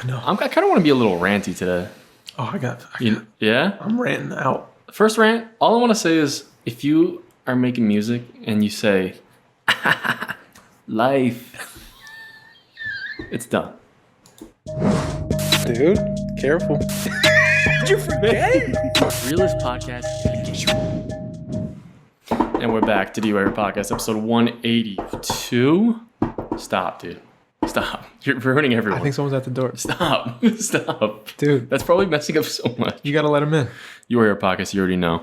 No. I kind of want to be a little ranty today. Oh, Yeah? I'm ranting out. First rant, all I want to say is if you are making music and you say, life, it's done. Dude, careful. Did you forget? Realist podcast. And we're back to Do You Ever Podcast, episode 182. Stop, dude. Stop. You're ruining everyone. I think someone's at the door. Stop. Stop. Dude. That's probably messing up so much. You got to let him in. You Are Your Podcast, you already know.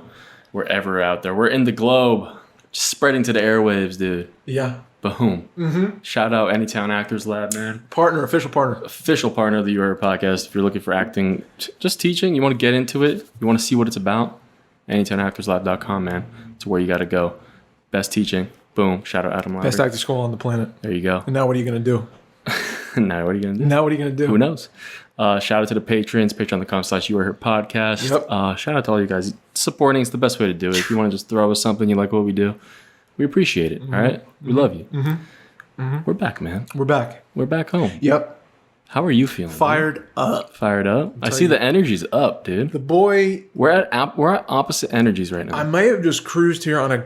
We're ever out there. We're in the globe. Just spreading to the airwaves, dude. Yeah. Boom. Mm-hmm. Shout out Anytown Actors Lab, man. Official partner. Official partner of the You Are Your Podcast. If you're looking for acting, just teaching, you want to get into it, you want to see what it's about, AnytownActorsLab.com, man. It's where you got to go. Best teaching. Boom. Shout out Adam Lab. Best acting school on the planet. There you go. And now what are you going to do? Now what are you going to do? Who knows? Shout out to the patrons, patreon.com/You Are Here Podcast. Yep. Shout out to all you guys supporting. It's the best way to do it. If you want to just throw us something, you like what we do, we appreciate it. Mm-hmm. All right? We love you. Mm-hmm. Mm-hmm. We're back, man. We're back. We're back home. Yep. How are you feeling? Fired up. Fired up? I see the energy's up, dude. The boy. We're at opposite energies right now. I may have just cruised here on a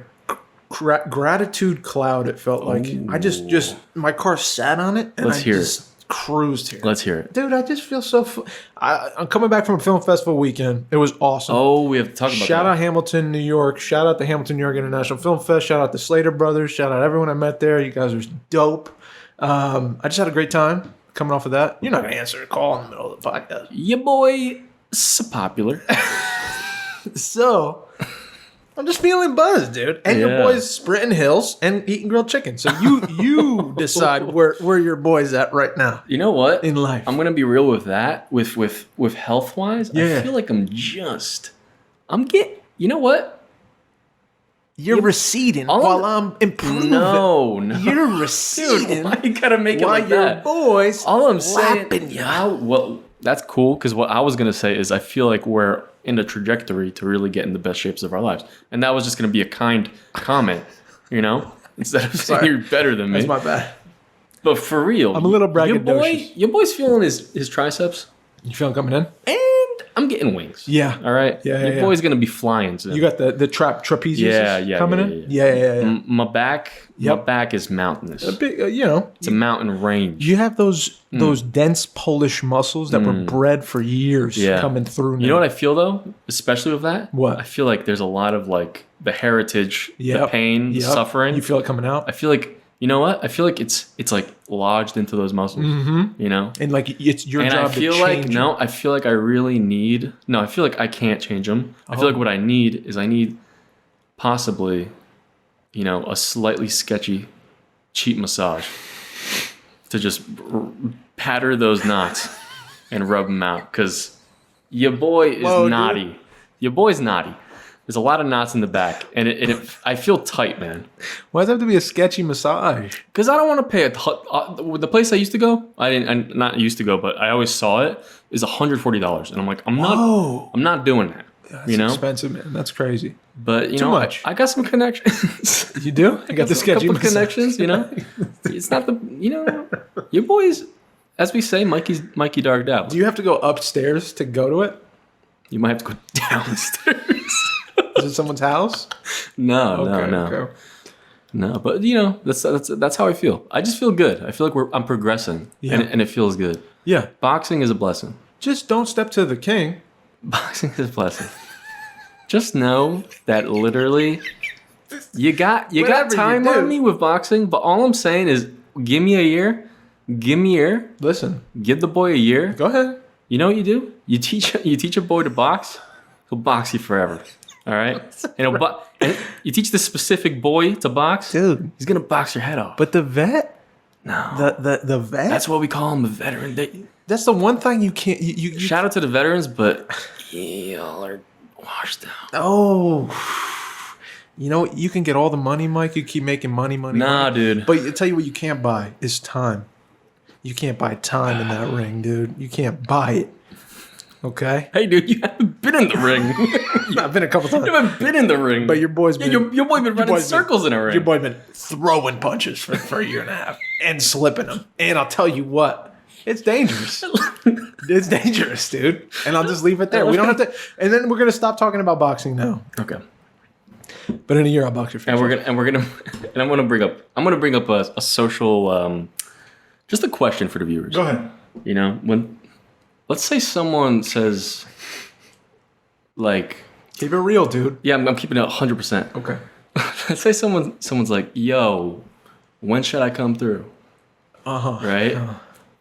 gratitude cloud. It felt like I just my car sat on it and Let's hear just cruised here. Let's hear it. Dude, I just feel so I'm coming back from a film festival weekend. It was awesome. Oh, we have to talk about Shout that. out Hamilton, New York. Shout out the Hamilton, New York International Film Fest. Shout out the Slater Brothers. Shout out everyone I met there. You guys are dope. I just had a great time coming off of that. You're not going to answer a call in the middle of the podcast. Your boy, so popular. So, I'm just feeling buzzed, dude. And your boy's sprinting hills and eating grilled chicken. So you decide where your boy's at right now. You know what? In life. I'm gonna be real with that. With health wise, Yeah. I feel like I'm getting. You know what? You're receding while I'm improving. No. You're receding. Dude, why you gotta make it while like your that? boy's All I'm saying. lapping you. Well, that's cool because what I was gonna say is I feel like we're in a trajectory to really get in the best shapes of our lives, and that was just gonna be a kind comment, you know, instead of saying you're better than me. That's my bad. But for real, I'm a little braggadocious. Your boy's feeling his triceps, You feeling coming in? and I'm getting wings. Yeah. All right. Yeah, Your boy's gonna be flying soon. You got the trapezius coming in? Yeah. My back is mountainous. A big, It's a mountain range. you have those dense Polish muscles that were bred for years coming through now. You know what I feel though, especially with that? What? I feel like there's a lot of like the heritage, the Yep. pain, the Yep. suffering. You feel it coming out? I feel like, you know what? I feel like it's like lodged into those muscles. Mm-hmm. You know? And like it's your And job I feel to like change I feel like I really need. No, I feel like I can't change them. I feel like what I need is possibly, a slightly sketchy, cheap massage to just patter those knots and rub them out because your boy is naughty. Dude. Your boy's naughty. There's a lot of knots in the back, and I feel tight, man. Why does it have to be a sketchy massage? Because I don't want to pay the place I used to go. Not used to go, but I always saw it is $140, and I'm like, I'm not doing that. That's expensive, man. That's crazy. But Too much. I got some connections. You do? I got the sketchy couple massage. connections. It's not your boys, as we say, Mikey Dark Dabble. Do you have to go upstairs to go to it? You might have to go downstairs. Is it someone's house? No. Okay. No, but that's how I feel. I just feel good. I feel like I'm progressing, and it feels good. Yeah. Boxing is a blessing. Just don't step to the king. Boxing is a blessing. Just know that literally, you got time on me with boxing. But all I'm saying is, give me a year. Listen. Give the boy a year. Go ahead. You know what you do? You teach a boy to box. He'll box you forever. All right, and you teach this specific boy to box, dude. He's gonna box your head off. But the vet, no, the vet. That's what we call him, a veteran. That's the one thing you can't. You shout out to the veterans, but y'all are washed out. Oh, you can get all the money, Mike. You keep making money. Nah, dude. But I tell you what, you can't buy is time. You can't buy time in that ring, dude. You can't buy it. Okay. Hey, dude, you haven't been in the ring. I've been a couple times. You haven't been in the ring. But your boy's been... your boy been running circles in a ring. Your boy been throwing punches for a year and a half and slipping them. And I'll tell you what, It's dangerous. It's dangerous, dude. And I'll just leave it there. We don't have to. And then we're gonna stop talking about boxing now. Okay. But in a year, I'll box your face. And I'm gonna bring up a social, just a question for the viewers. Go ahead. You know, let's say someone says, like, Keep it real, dude. yeah, I'm keeping it 100%. Okay. Let's say someone's like, yo, when should I come through? Right?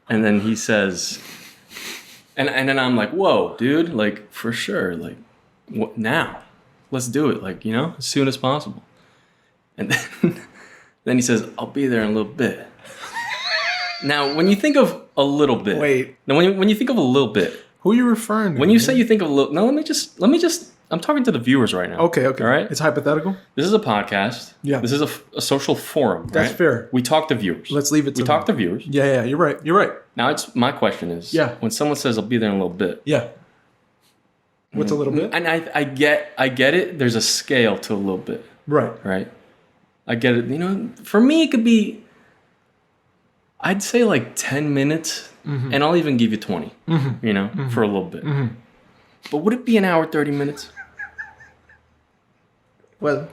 And then he says, and then I'm like, whoa, dude, like, for sure, like, what now? Let's do it, like, you know, as soon as possible. And then he says, I'll be there in a little bit. Now, when you think of a little bit, Wait. Now, when you think of a little bit, Who are you referring to? when you say you think of a little, no, let me just. I'm talking to the viewers right now. Okay. All right. It's hypothetical. This is a podcast. Yeah. This is a social forum. That's right? fair. We talk to viewers. Let's leave it to We talk to viewers. Yeah. You're right. Now, my question is, Yeah. when someone says I'll be there in a little bit, Yeah. What's a little bit? and I get it. There's a scale to a little bit, Right. right? I get it. You know, for me, it could be, I'd say like 10 minutes, and I'll even give you 20. You know, for a little bit. But would it be an hour 30 minutes? Well,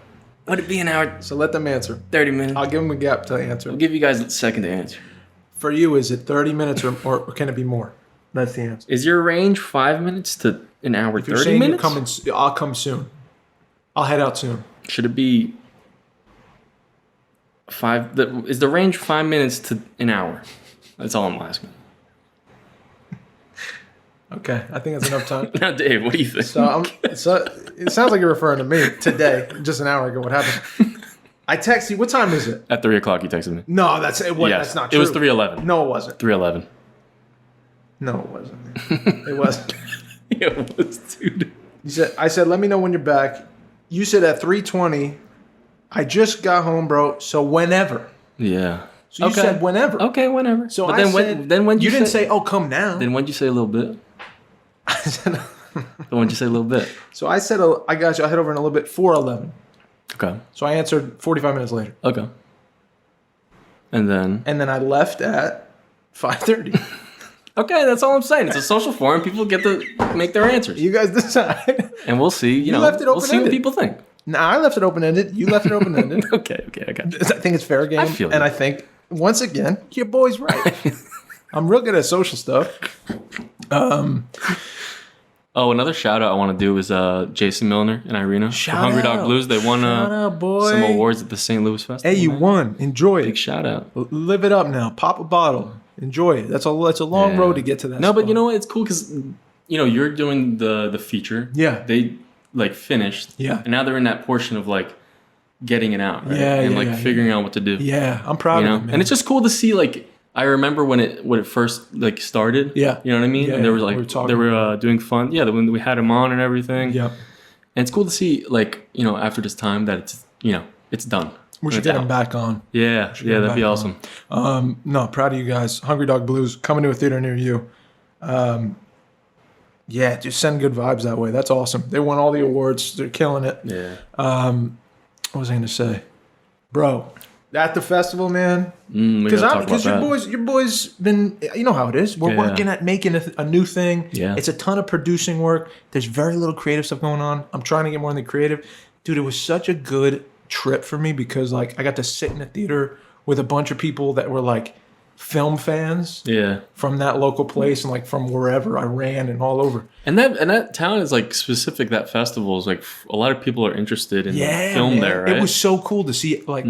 Would it be an hour so let them answer. 30 minutes? I'll give them a gap to answer. I'll give you guys a second to answer. For you, is it 30 minutes or can it be more? That's the answer. Is your range 5 minutes to an hour If you're 30 saying minutes? you're coming, I'll come soon. I'll head out soon. Should it be is the range 5 minutes to an hour? That's all I'm asking. Okay, I think that's enough time. Now, Dave, what do you think? So it sounds like you're referring to me today, just an hour ago. What happened? I text you. What time is it? At 3 o'clock, you texted me. No, that's it. Yes. That's not true. It was 3:11. No, it wasn't. 3:11. No, it wasn't. It wasn't. It was, dude. I said, let me know when you're back. You said at 3:20. I just got home, bro. So whenever. Yeah. So you said whenever. Okay, whenever. So but I then said. then when you didn't say, "Oh, come now." Then when'd you say a little bit? I said. Then when'd you say a little bit? So I said, I got you. I'll head over in a little bit. 4:11. Okay. So I answered 45 minutes later. Okay. And then I left at 5:30. okay, that's all I'm saying. It's a social forum. People get to make their answers. You guys decide. And we'll see. You know, left it we'll see what open-ended. people think. No, I left it open-ended. You left it open-ended. Okay. I think it's fair game. I feel and you. I think, once again, your boy's right. I'm real good at social stuff. Oh, another shout out I want to do is Jason Milner and Irina. Shout for Hungry Dog out. Blues. They won Shout out, boy. some awards at the St. Louis Festival. Hey, you man. won. Enjoy Big it. shout out. Live it up now. Pop a bottle. Enjoy it. That's a long Yeah. road to get to that. No, but spot. you know what? It's cool because, you know, you're doing the feature. Yeah. They, like, finished. Yeah. And now they're in that portion of, like, getting it out. Right? Yeah, And, yeah, like, yeah, figuring out what to do. Yeah, I'm proud You of know? it, man. And it's just cool to see, like, I remember when it first, like, started. Yeah. You know what I mean? Yeah, and there was, we like, were talking they were doing fun. Yeah, when we had him on and everything. Yep. And it's cool to see, like, you know, after this time that it's, you know, it's done. We should It's get him out. back on. Yeah, get yeah, him that'd be back awesome. No, proud of you guys. Hungry Dog Blues coming to a theater near you. Yeah, just send good vibes that way. That's awesome. They won all the awards. They're killing it. Yeah. What was I going to say, bro? At the festival, man. We gotta talk about Because that. your boys been. You know how it is. We're Yeah. working at making a new thing. Yeah. It's a ton of producing work. There's very little creative stuff going on. I'm trying to get more in the creative. Dude, it was such a good trip for me because like I got to sit in a theater with a bunch of people that were like film fans Yeah. from that local place and like from wherever I ran and all over. And that town is like specific. That festival is like a lot of people are interested in film man. there, right? It was so cool to see like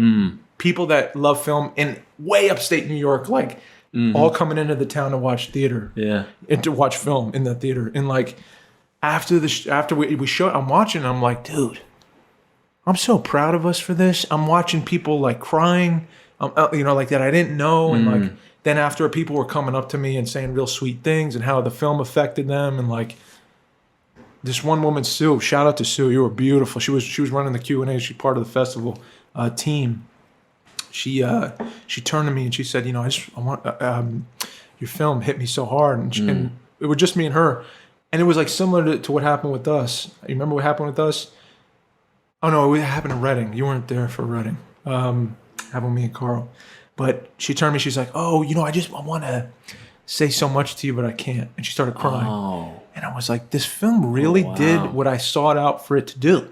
people that love film in way upstate New York, like all coming into the town to watch theater. Yeah. And to watch film in the theater. And like after we showed, I'm watching, I'm like, dude, I'm so proud of us for this. I'm watching people like crying, you know, like that I didn't know. And like, then after people were coming up to me and saying real sweet things and how the film affected them. And like this one woman, Sue, shout out to Sue. You were beautiful. She was running the Q&A. She's part of the festival team. She turned to me and she said, you know, I want your film hit me so hard. And it was just me and her. And it was like similar to what happened with us. You remember what happened with us? Oh no, it happened in Reading. You weren't there for Reading. Happened with me and Carl. But she turned to me, she's like, oh, you know, I want to say so much to you, but I can't. And she started crying. Oh. And I was like, this film really did what I sought out for it to do.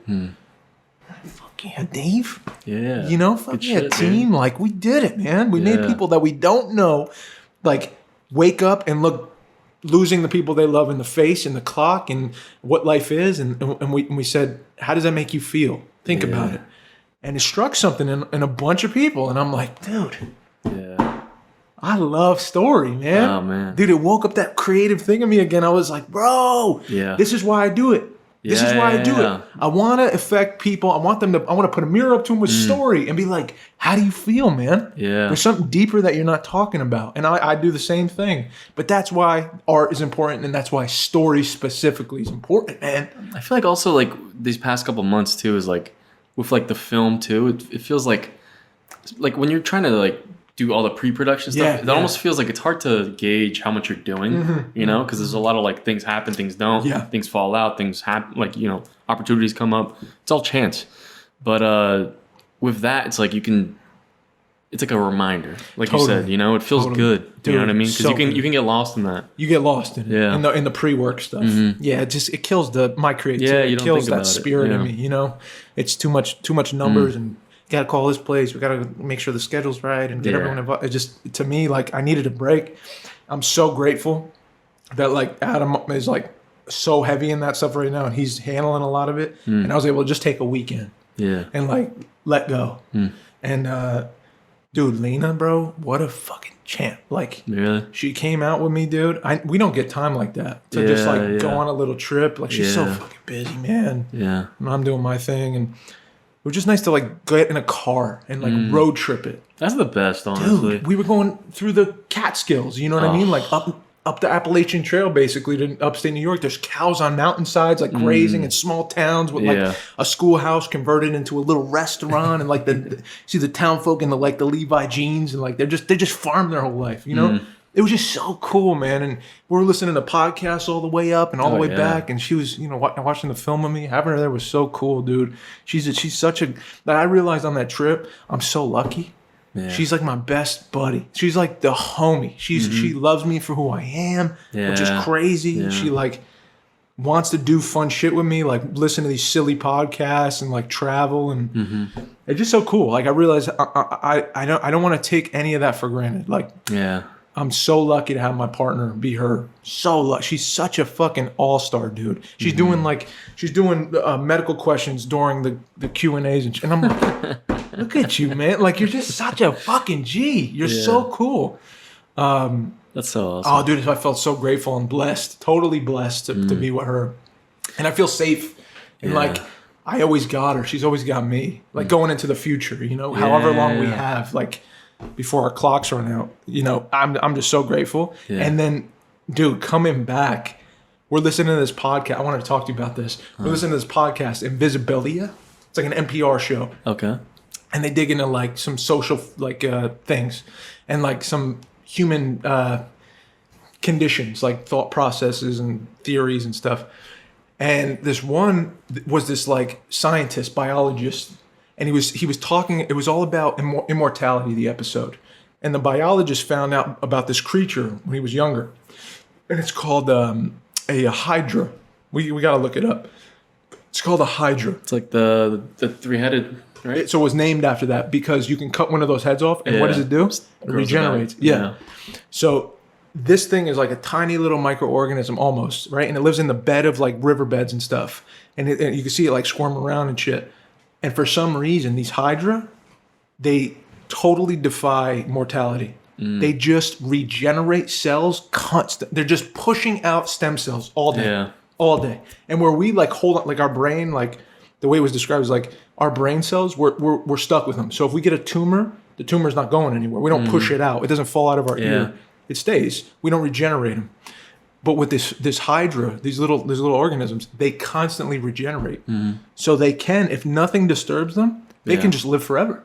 Fuck yeah, Dave. Yeah. You know, fuck yeah, team. Dude. Like, we did it, man. We made people that we don't know, like, wake up and look losing the people they love in the face and the clock and what life is. And we said, how does that make you feel? Think about it. And it struck something in a bunch of people. And I'm like, dude. Yeah. I love story, man. Oh, man. Dude, it woke up that creative thing in me again. I was like, bro, this is why I do it. This is why I do it. I want to affect people. I want to put a mirror up to them with story and be like, how do you feel, man? Yeah. There's something deeper that you're not talking about. And I do the same thing. But that's why art is important. And that's why story specifically is important, man. I feel like also like these past couple months too is like with like the film too, it feels like when you're trying to like do all the pre-production stuff, it almost feels like it's hard to gauge how much you're doing, you know, because there's a lot of like things happen, things don't, things fall out, things happen, like, you know, opportunities come up. It's all chance. But with that, it's like it's like a reminder, like you said, you know, it feels good. Dude, you know what I mean? Because you can get lost in that. You get lost in it, in the pre-work stuff. Yeah, it kills my creativity. Yeah, you it don't kills think that about spirit in me. You know, it's too much numbers and. Got to call this place. We got to make sure the schedule's right and get everyone involved. It just, to me, like, I needed a break. I'm so grateful that, like, Adam is, like, so heavy in that stuff right now, and he's handling a lot of it. And I was able to just take a weekend and, like, let go. And, dude, Lena, bro, what a fucking champ. Like, she came out with me, dude. We don't get time like that to just, like, go on a little trip. Like, she's so fucking busy, man. Yeah. And I'm doing my thing, and it was just nice to like get in a car and like road trip it. That's the best, honestly. Dude, we were going through the Catskills, you know what I mean? Like up the Appalachian Trail, basically, to upstate New York. There's cows on mountainsides, like grazing in small towns with like a schoolhouse converted into a little restaurant, and like see the town folk in the Levi jeans, and like they just farmed their whole life, you know? It was just so cool, man. And we were listening to podcasts all the way up and all the way back. And she was, you know, watching the film with me. Having her there was so cool, dude. She's such a. That I realized on that trip, I'm so lucky. Yeah. She's like my best buddy. She's like the homie. She loves me for who I am, which is crazy. Yeah. She like wants to do fun shit with me, like listen to these silly podcasts and like travel, and it's just so cool. Like I realized I don't want to take any of that for granted. Like I'm so lucky to have my partner be her. So lucky. She's such a fucking all-star, dude. She's doing medical questions during the Q&As and I'm like, look at you, man. Like you're just such a fucking G. You're so cool. That's so awesome. Oh, dude, I felt so grateful and blessed, totally blessed to be with her. And I feel safe. And like I always got her. She's always got me. Like going into the future, you know, however long we have, like before our clocks run out, you know, I'm just so grateful. And then, dude, coming back, we're listening to this podcast. I wanted to talk to you about this. We're listening to this podcast, Invisibilia. It's like an NPR show. Okay. And they dig into like some social like things and like some human conditions, like thought processes and theories and stuff. And this one was this like scientist, biologist. And he was talking, it was all about immortality, the episode. And the biologist found out about this creature when he was younger. And it's called a hydra. We got to look it up. It's called a hydra. It's like the three-headed, right? So it was named after that because you can cut one of those heads off. And what does it do? It regenerates. Yeah. So this thing is like a tiny little microorganism almost, right? And it lives in the bed of like riverbeds and stuff. And you can see it like squirm around and shit. And for some reason, these hydra, they totally defy mortality. They just regenerate cells constant. They're just pushing out stem cells all day, all day. And where we like hold on, like our brain, like the way it was described is like our brain cells, we're stuck with them. So if we get a tumor, the tumor's not going anywhere. We don't push it out. It doesn't fall out of our ear. It stays. We don't regenerate them. But with this hydra, these little organisms, they constantly regenerate. So they can, if nothing disturbs them, they can just live forever.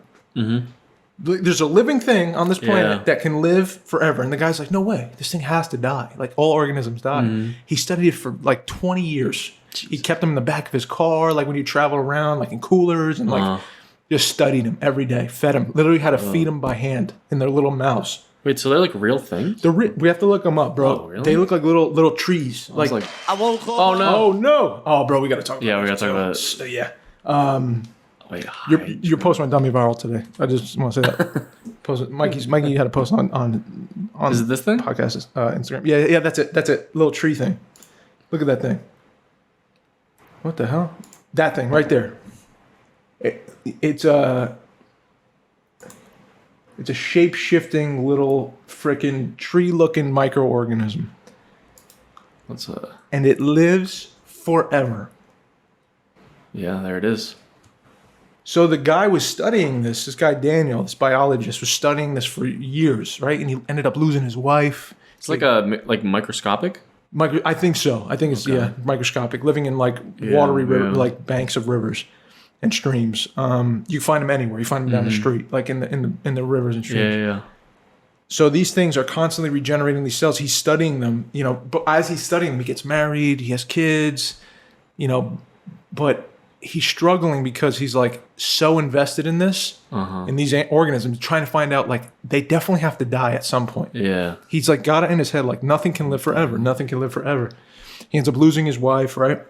There's a living thing on this planet that can live forever. And the guy's like, no way, this thing has to die. Like all organisms die. He studied it for like 20 years. He kept them in the back of his car, like when you travel around, like in coolers, and like just studied them every day, fed them. Literally had to feed them by hand in their little mouths. Wait, so they're like real things? We have to look them up, bro. Oh, really? They look like little trees. I was like, I woke up. oh no. Oh no! Oh, bro, we gotta talk. Yeah, about we this. gotta talk about it. So, yeah. Wait, Your post went dummy viral today. I just want to say that. Mikey had a post on Is it this thing? podcast Instagram. Yeah, that's it. That's it. Little tree thing. Look at that thing. What the hell? That thing right there. It's a shape-shifting little freaking tree-looking microorganism, Let's and it lives forever. yeah, there it is. So the guy was studying this. This guy Daniel, this biologist, was studying this for years, right? And he ended up losing his wife. It's like microscopic. I think so. I think it's microscopic, living in like watery river, like banks of rivers and streams. You find them anywhere. You find them down the street, like in the rivers and streams. Yeah. So these things are constantly regenerating these cells. He's studying them, but as he's studying them, he gets married, he has kids, but he's struggling because he's like so invested in this, in these organisms, trying to find out like they definitely have to die at some point. Yeah. He's like got it in his head, like nothing can live forever. Nothing can live forever. He ends up losing his wife, right?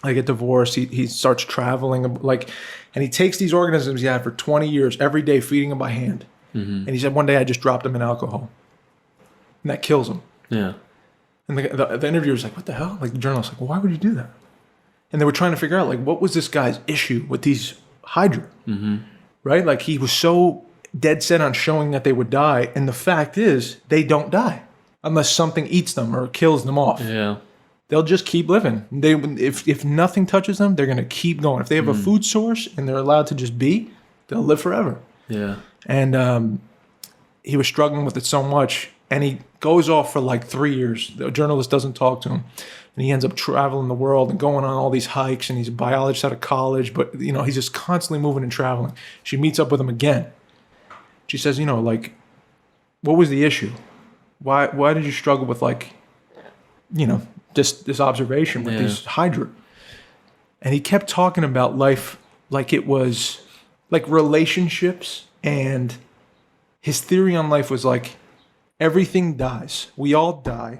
They get divorced. He starts traveling, and he takes these organisms he had for 20 years, every day feeding them by hand. And he said, one day I just dropped them in alcohol. And that kills him. Yeah. And the interviewer's like, what the hell? Like the journalist's like, well, why would you do that? And they were trying to figure out, like, what was this guy's issue with these hydra? Right? Like, he was so dead set on showing that they would die. And the fact is, they don't die unless something eats them or kills them off. Yeah. They'll just keep living. If nothing touches them, they're going to keep going. If they have a food source and they're allowed to just be, they'll live forever. Yeah. And he was struggling with it so much. And he goes off for like 3 years. The journalist doesn't talk to him. And he ends up traveling the world and going on all these hikes. And he's a biologist out of college. But, he's just constantly moving and traveling. She meets up with him again. She says, what was the issue? Why did you struggle with, this observation with these hydra? And he kept talking about life like it was like relationships. And his theory on life was like, everything dies. We all die.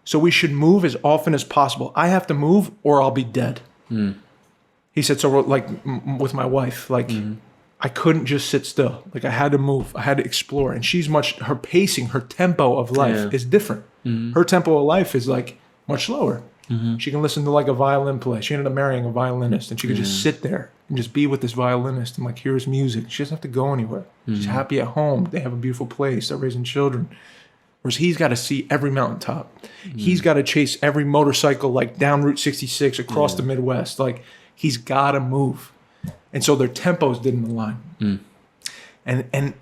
So we should move as often as possible. I have to move or I'll be dead. He said, so like with my wife, I couldn't just sit still. Like I had to move. I had to explore. And her pacing, her tempo of life is different. Her tempo of life is like much slower. She can listen to like a violin play. She ended up marrying a violinist and she could just sit there and just be with this violinist and like hear his music. She doesn't have to go anywhere. She's happy at home. They have a beautiful place. They're raising children. Whereas he's got to see every mountaintop. He's got to chase every motorcycle like down Route 66 across the Midwest. Like he's got to move. And so their tempos didn't align. And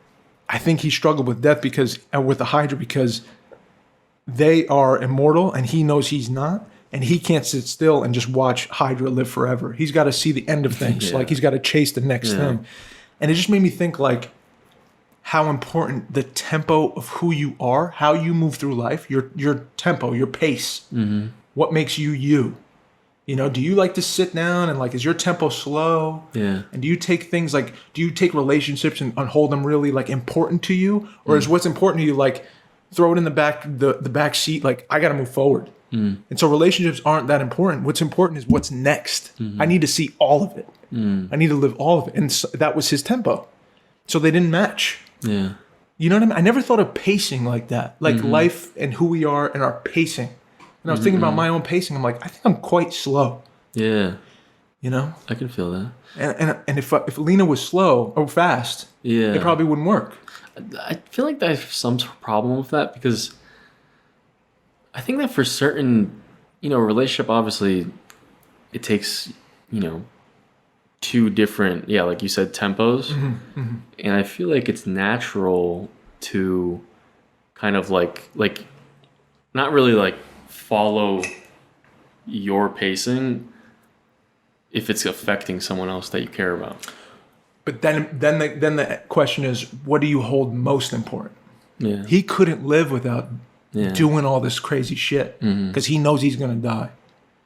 I think he struggled with death with the Hydra because they are immortal and he knows he's not. And he can't sit still and just watch Hydra live forever. He's got to see the end of things. Like he's got to chase the next thing. And it just made me think like how important the tempo of who you are, how you move through life, your tempo, your pace, what makes you you. Do you like to sit down and like, is your tempo slow? Yeah. And do you take things like, do you take relationships and hold them really like important to you? Or is what's important to you like throw it in the back seat? Like I got to move forward. And so relationships aren't that important. What's important is what's next. I need to see all of it. I need to live all of it. And so that was his tempo. So they didn't match. Yeah. You know what I mean? I never thought of pacing like that. Like life and who we are and our pacing. And I was thinking about my own pacing. I'm like, I think I'm quite slow. Yeah. I can feel that. And if Lena was slow or fast, it probably wouldn't work. I feel like I have some problem with that because I think that for certain, relationship, obviously, it takes, two different, like you said, tempos. And I feel like it's natural to kind of like not really like follow your pacing if it's affecting someone else that you care about. But then the question is, what do you hold most important? Yeah. He couldn't live without doing all this crazy shit because he knows he's going to die.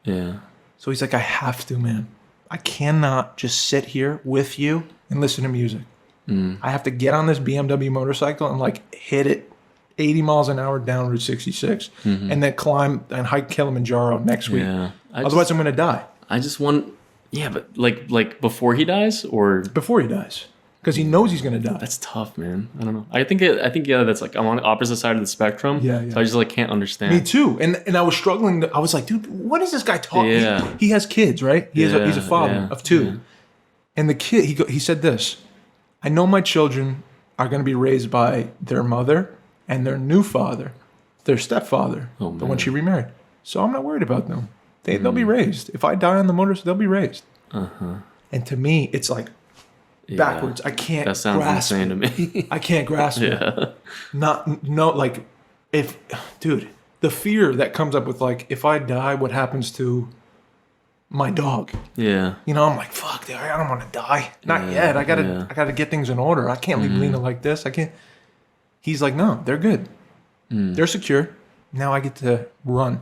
Yeah. So he's like, I have to, man. I cannot just sit here with you and listen to music. I have to get on this BMW motorcycle and like hit it 80 miles an hour down Route 66 and then climb and hike Kilimanjaro next week. Yeah. Otherwise, I'm going to die. I just want, yeah, but like before he dies or Before he dies. Because he knows he's going to die. that's tough, man. I don't know. I think yeah, that's like I'm on the opposite side of the spectrum. Yeah. So I just like can't understand. Me too. And I was struggling. I was like, dude, what is this guy talking? Yeah. He has kids, right? He's a father of 2. Yeah. And the kid, he said this, I know my children are going to be raised by their mother and their new father, their stepfather, the one she remarried. So I'm not worried about them. They'll be raised. If I die on the motorcycle, they'll be raised. And to me, it's like backwards. I can't That sounds grasp insane to it. me. I can't grasp it. Like, dude, the fear that comes up with like, if I die, what happens to my dog? Yeah. You know, I'm like, fuck, dude, I don't want to die. Not yet. I gotta get things in order. I can't leave Lena like this. I can't. He's like, no, they're good. They're secure. Now I get to run.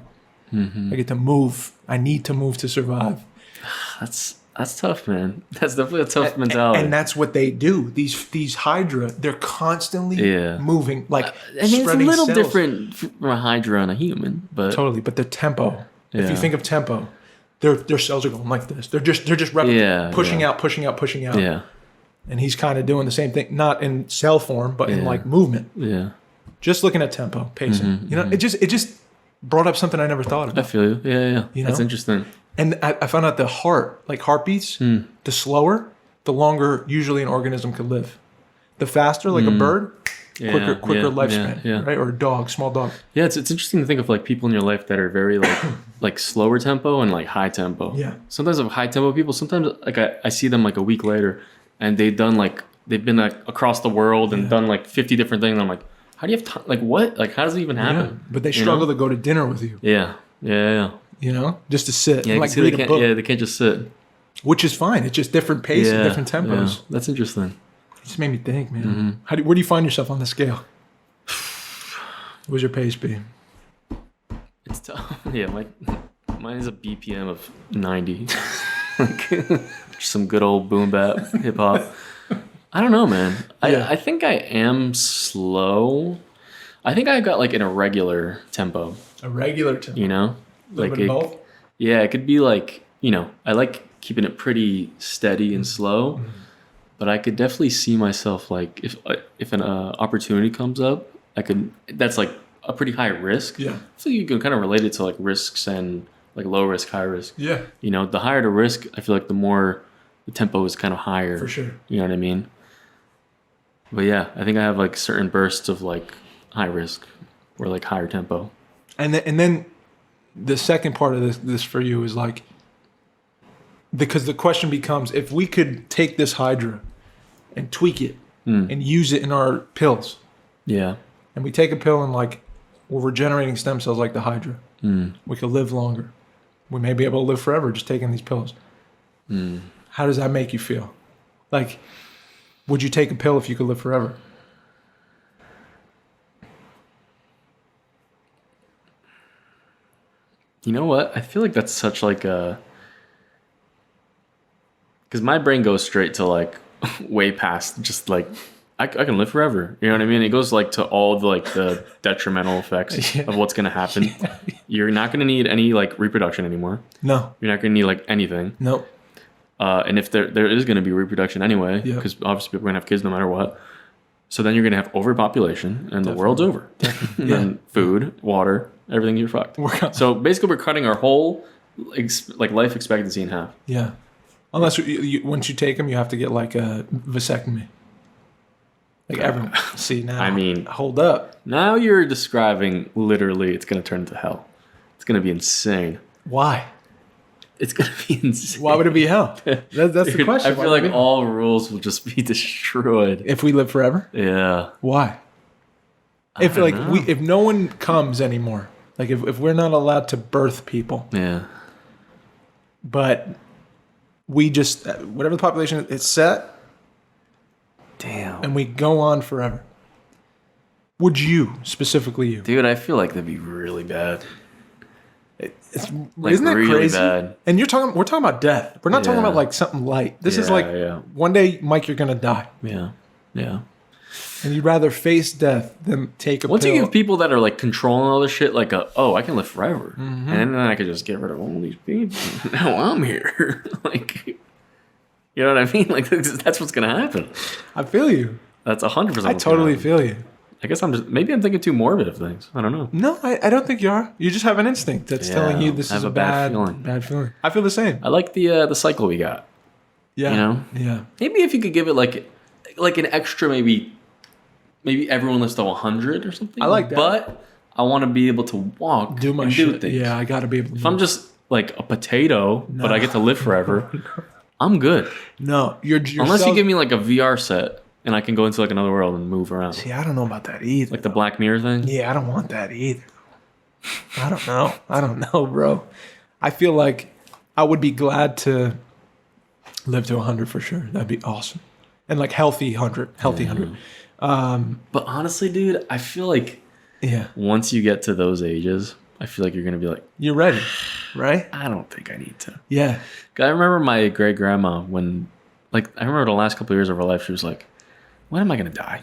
I get to move. I need to move to survive. That's tough, man. That's definitely a tough mentality. And that's what they do. These Hydra, they're constantly moving, like I mean, it's a little cells. different from a Hydra and a human, but Totally, but the tempo. If you think of tempo, their cells are going like this. They're just pushing out. yeah, And he's kind of doing the same thing, not in cell form, but in like movement. yeah. Just looking at tempo, pacing. You know, it just brought up something I never thought I about. feel you. Yeah. You That's know? interesting. And I found out the heartbeats, the slower, the longer usually an organism could live. The faster, like a bird, quicker lifespan, right? Or a dog, small dog. Yeah, it's interesting to think of like people in your life that are very like like slower tempo and like high tempo. Yeah. Sometimes of high tempo people, sometimes like I see them like a week later and they've been like across the world and done like 50 different things. And I'm like, how do you have time? Like what? Like how does it even happen? Yeah. But they struggle to go to dinner with you. Yeah. You know, just to sit. Yeah, and, like read a book. they can't just sit. Which is fine. It's just different pace and different tempos. Yeah. That's interesting. It just made me think, man. Where do you find yourself on the scale? What's your pace be? It's tough. Yeah, mine is a BPM of 90. Like some good old boom bap hip hop. I don't know, man. I think I am slow. I think I got like an irregular tempo. A regular tempo. You know? Like both? Yeah, it could be like, you know, I like keeping it pretty steady and slow, but I could definitely see myself like if an opportunity comes up, that's like a pretty high risk. Yeah. So you can kind of relate it to like risks and like low risk, high risk. Yeah. You know, the higher the risk, I feel like the more the tempo is kind of higher. For sure. You know what I mean? But yeah, I think I have like certain bursts of like high risk or like higher tempo. And then the second part of this for you is like, because the question becomes, if we could take this Hydra and tweak it and use it in our pills. Yeah. And we take a pill and like we're regenerating stem cells like the Hydra. We could live longer. We may be able to live forever just taking these pills. How does that make you feel? Like, would you take a pill if you could live forever? You know what? I feel like that's such like a... Because my brain goes straight to like way past just like, I can live forever. You know what I mean? It goes like to all the like the detrimental effects of what's going to happen. You're not going to need any like reproduction anymore. No. You're not going to need like anything. Nope. And if there is going to be reproduction anyway, because obviously people are going to have kids no matter what. So then you're going to have overpopulation and the world's over. And then food, water, everything, you're fucked. So basically we're cutting our whole like life expectancy in half. Yeah. Unless once you take them, you have to get like a vasectomy. Like everyone. See now. I mean, hold up. Now you're describing literally it's going to turn into hell. It's going to be insane. Why? It's going to be insane. Why would it be hell? That's the question. I feel like all rules will just be destroyed. If we live forever? Yeah. Why? If like if no one comes anymore, like if we're not allowed to birth people. Yeah. But we just, whatever the population is set. Damn. And we go on forever. Would you, specifically you? Dude, I feel like that'd be really bad. Isn't that really crazy? Bad. And we're talking about death. We're not talking about like something light. This is like one day, Mike, you're gonna die. Yeah. Yeah. And you'd rather face death than take a Once pill. you give people that are like controlling all this shit, like I can live forever, Mm-hmm. and then I could just get rid of all these people. Now I'm here. Like, you know what I mean? Like that's what's gonna happen. I feel you. That's 100%. I totally feel you. I guess maybe I'm thinking too morbid of things. I don't know. No, I don't think you are. You just have an instinct that's telling you this I is have a a bad bad feeling. Bad feeling. I feel the same. I like the cycle we got. Yeah. You know? Yeah. Maybe if you could give it like an extra maybe everyone lives to 100 or something. I like that. But I want to be able to walk Do my and shit. do things. Yeah, I got to be able to. If I'm just like a potato, but I get to live forever, I'm good. No, you're Unless you give me like a VR set and I can go into like another world and move around. See, I don't know about that either. Like the Black Mirror thing? Yeah, I don't want that either. I don't know, bro. I feel like I would be glad to live to 100 for sure. That'd be awesome. And like healthy 100. But honestly, dude, I feel like Yeah. once you get to those ages, I feel like you're going to be like, You're ready, right? I don't think I need to. Yeah. I remember my great grandma when, like, I remember the last couple of years of her life, she was like, when am I going to die?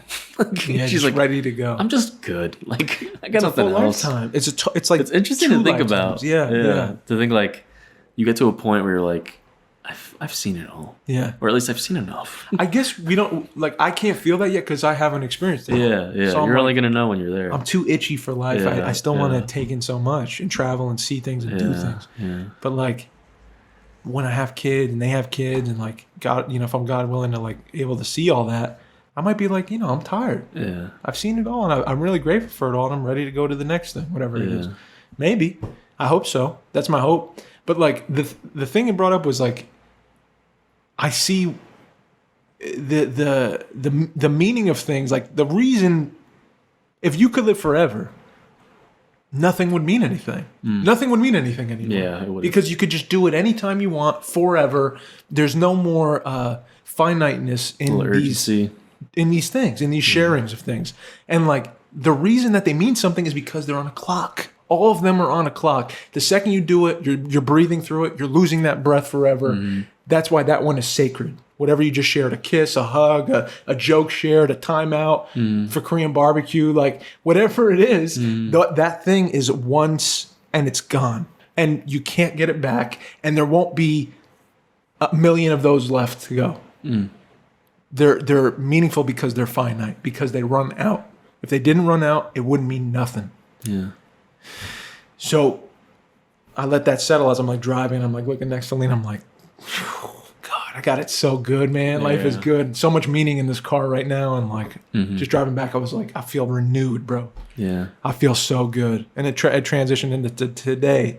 Yeah, She's like, ready to go. I'm just good. Like, I got It's a nothing full else. lifetime. It's like It's interesting two to think lifetimes. about. Yeah. To think like you get to a point where you're like, I've seen it all. Yeah. Or at least I've seen enough. I guess we don't like. I can't feel that yet because I haven't experienced it. Yeah. So I'm You're only like- going to know when you're there. I'm too itchy for life. Yeah, I still want yeah. to take in so much and travel and see things and do things. Yeah. But like when I have kids and they have kids and like God, if I'm God willing to like able to see all that, I might be like, I'm tired. Yeah. I've seen it all and I'm really grateful for it all and I'm ready to go to the next thing, whatever it is. Yeah. Maybe. I hope so. That's my hope. But like the thing it brought up was like I see the meaning of things, like the reason if you could live forever, nothing would mean anything. Nothing would mean anything anymore. Yeah, it would. Because you could just do it anytime you want, forever. There's no more finiteness in Little urgency. these things, in these sharings of things. And like the reason that they mean something is because they're on a clock. All of them are on a clock. The second you do it, you're breathing through it. You're losing that breath forever. That's why that one is sacred. Whatever you just shared, a kiss, a hug, a joke shared, a timeout for Korean barbecue, like whatever it is, that thing is once and it's gone. And you can't get it back. And there won't be a million of those left to go. They're meaningful because they're finite, because they run out. If they didn't run out, it wouldn't mean nothing. Yeah. So I let that settle as I'm like driving. I'm like looking next to Lena. I'm like, God, I got it so good, man. Life is good. So much meaning in this car right now. And like just driving back, I was like, I feel renewed, bro. Yeah. I feel so good. And it transitioned into today.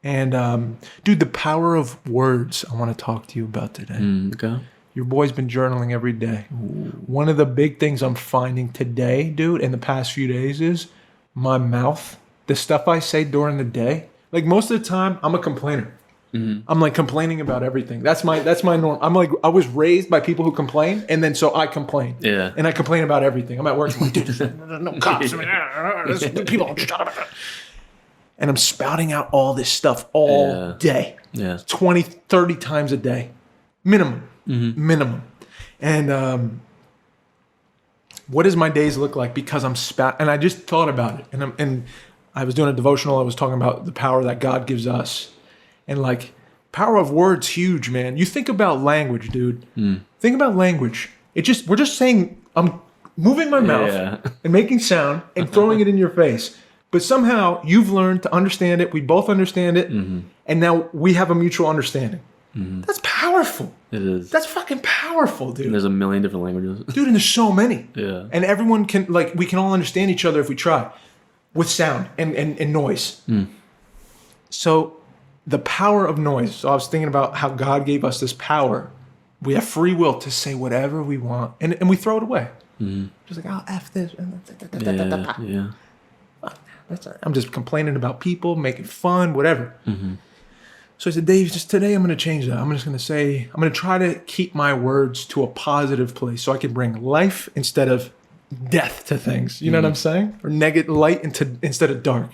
And dude, the power of words I want to talk to you about today. Okay. Your boy's been journaling every day. One of the big things I'm finding today, dude, in the past few days is my mouth. The stuff I say during the day. Like most of the time, I'm a complainer. I'm like complaining about everything. That's my norm. I'm like, I was raised by people who complain, and then so I complain. Yeah. And I complain about everything. I'm at work, I'm like, dude, there's no cops. People don't shut up. And I'm spouting out all this stuff all day. Yeah. 20, 30 times a day. Minimum. Minimum. And what does my days look like? Because I'm and I just thought about it. And I was doing a devotional. I was talking about the power that God gives us. And like, power of words, huge, man. You think about language, dude. Think about language. We're just saying, I'm moving my mouth and making sound and throwing it in your face. But somehow you've learned to understand it. We both understand it. And now we have a mutual understanding. That's powerful. It is. That's fucking powerful, dude. And there's a million different languages. Dude, and there's so many. Yeah. And everyone can, like, we can all understand each other if we try with sound and noise. So the power of noise. So I was thinking about how God gave us this power. We have free will to say whatever we want. And we throw it away. Just like, oh, F this. Yeah. I'm just complaining about people, making fun, whatever. So I said, Dave, just today I'm going to change that. I'm just going to say, I'm going to try to keep my words to a positive place so I can bring life instead of death to things. You know what I'm saying? Or negative light instead of dark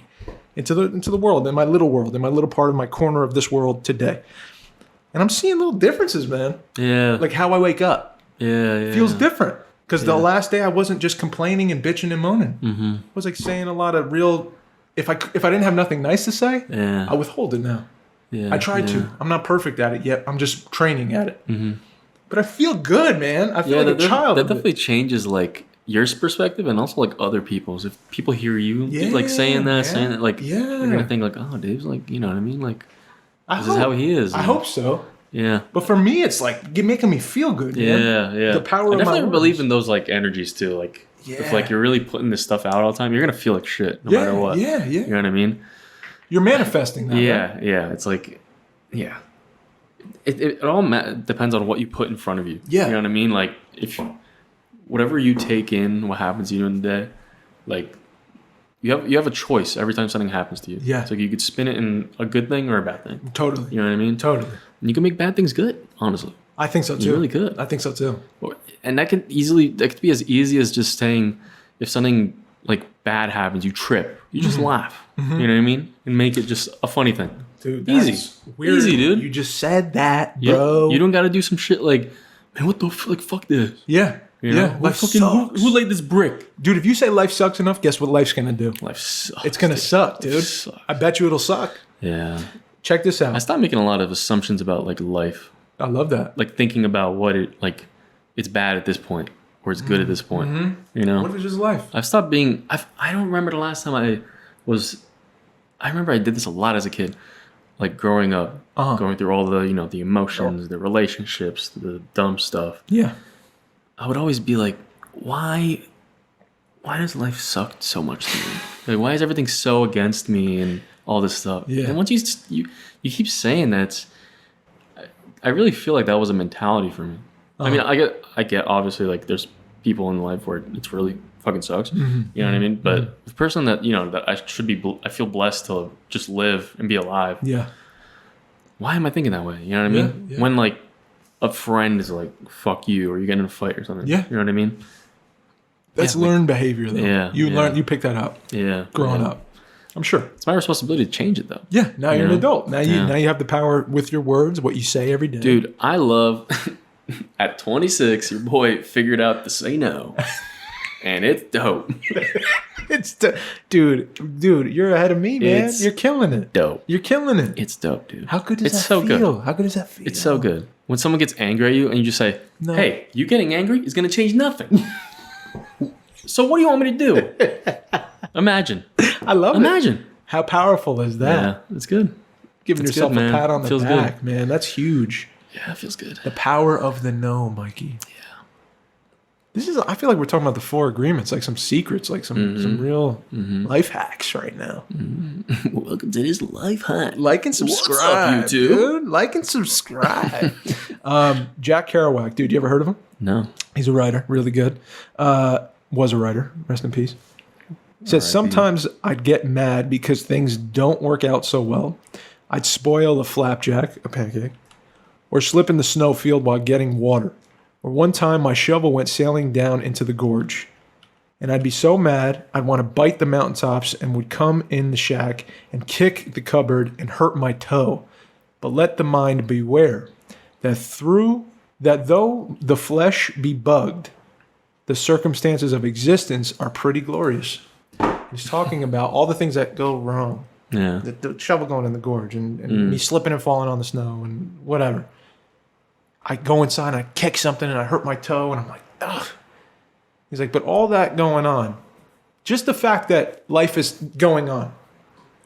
into the world, in my little part of my corner of this world today. And I'm seeing little differences, man. Yeah. Like how I wake up. Yeah. Feels different. Because the last day I wasn't just complaining and bitching and moaning. I was like saying a lot of real. If I didn't have nothing nice to say, I withhold it now. I tried to. I'm not perfect at it yet. I'm just training at it. But I feel good, man. I feel like a child. That definitely changes like your perspective and also like other people's. If people hear you like saying that, like they're gonna think like, oh, Dave's like, you know what I mean? Like this is how he is. I hope so. Yeah. But for me, it's like making me feel good, man. Yeah. The power of my definitely words. believe in those like energies too. Like if like you're really putting this stuff out all the time, you're gonna feel like shit no matter what. Yeah. You know what I mean? You're manifesting that. Right? Yeah. It's like, It all depends on what you put in front of you. Yeah. You know what I mean? Like if whatever you take in, what happens to you in the day, like you have a choice every time something happens to you. Yeah. It's like you could spin it in a good thing or a bad thing. Totally. You know what I mean? Totally. And you can make bad things good, honestly. I think so too. You really could. I think so too. And that could be as easy as just saying if something like bad happens, you trip, you just laugh. You know what I mean? And make it just a funny thing. Dude, easy, weird. Easy, dude. You just said that, bro. You don't got to do some shit like, man, what the fuck this? Yeah. You know? Life sucks. Who laid this brick? Dude, if you say life sucks enough, guess what life's gonna do? Life sucks. It's gonna suck, dude. I bet you it'll suck. Yeah. Check this out. I stopped making a lot of assumptions about like life. I love that. Like thinking about what it like, it's bad at this point or it's good at this point. You know. What if it's just life? I've stopped being. I don't remember the last time I remember I did this a lot as a kid. Like growing up, going through all the, the emotions, the relationships, the dumb stuff. Yeah. I would always be like, why does life suck so much to me? Like, why is everything so against me and all this stuff? Yeah. And once you keep saying that, I really feel like that was a mentality for me. I mean, I get obviously like there's people in life where it's really fucking sucks. You know what I mean? But the person that, that I feel blessed to just live and be alive. Yeah. Why am I thinking that way? You know what I mean? Yeah. When like a friend is like, fuck you, or you get in a fight or something. Yeah. You know what I mean? That's learned behavior though. Yeah. You picked that up. Yeah. Growing up. I'm sure. It's my responsibility to change it though. Yeah. Now you're an adult. Now you have the power with your words, what you say every day. Dude, I love at 26, your boy figured out to say no. And it's dope. Dude, you're ahead of me, man. It's you're killing it. Dope. You're killing it. It's dope, dude. How good does It's that so feel? good. How good does that feel? It's so good. When someone gets angry at you and you just say, No. hey, you getting angry is going to change nothing. So what do you want me to do? Imagine. I love it. Imagine. How powerful is that? Yeah, it's good. Giving It's yourself good, a man. pat on the Feels back, man. That's huge. Yeah, it feels good. The power of the no, Mikey. Yeah. I feel like we're talking about the 4 agreements, like some secrets, like some real life hacks right now. Welcome to this life hack. Like and subscribe, What's up, YouTube? dude. Like and subscribe. Jack Kerouac, dude, you ever heard of him? No. He's a writer, really good. Was a writer, rest in peace. Says, sometimes I'd get mad because things don't work out so well. I'd spoil a flapjack, a pancake, or slip in the snow field while getting water. Or one time my shovel went sailing down into the gorge. And I'd be so mad, I'd want to bite the mountaintops and would come in the shack and kick the cupboard and hurt my toe. But let the mind beware that though the flesh be bugged, the circumstances of existence are pretty glorious. He's talking about all the things that go wrong. Yeah. The shovel going in the gorge and me slipping and falling on the snow and whatever. I go inside and I kick something and I hurt my toe and I'm like, ugh. He's like, but all that going on, just the fact that life is going on,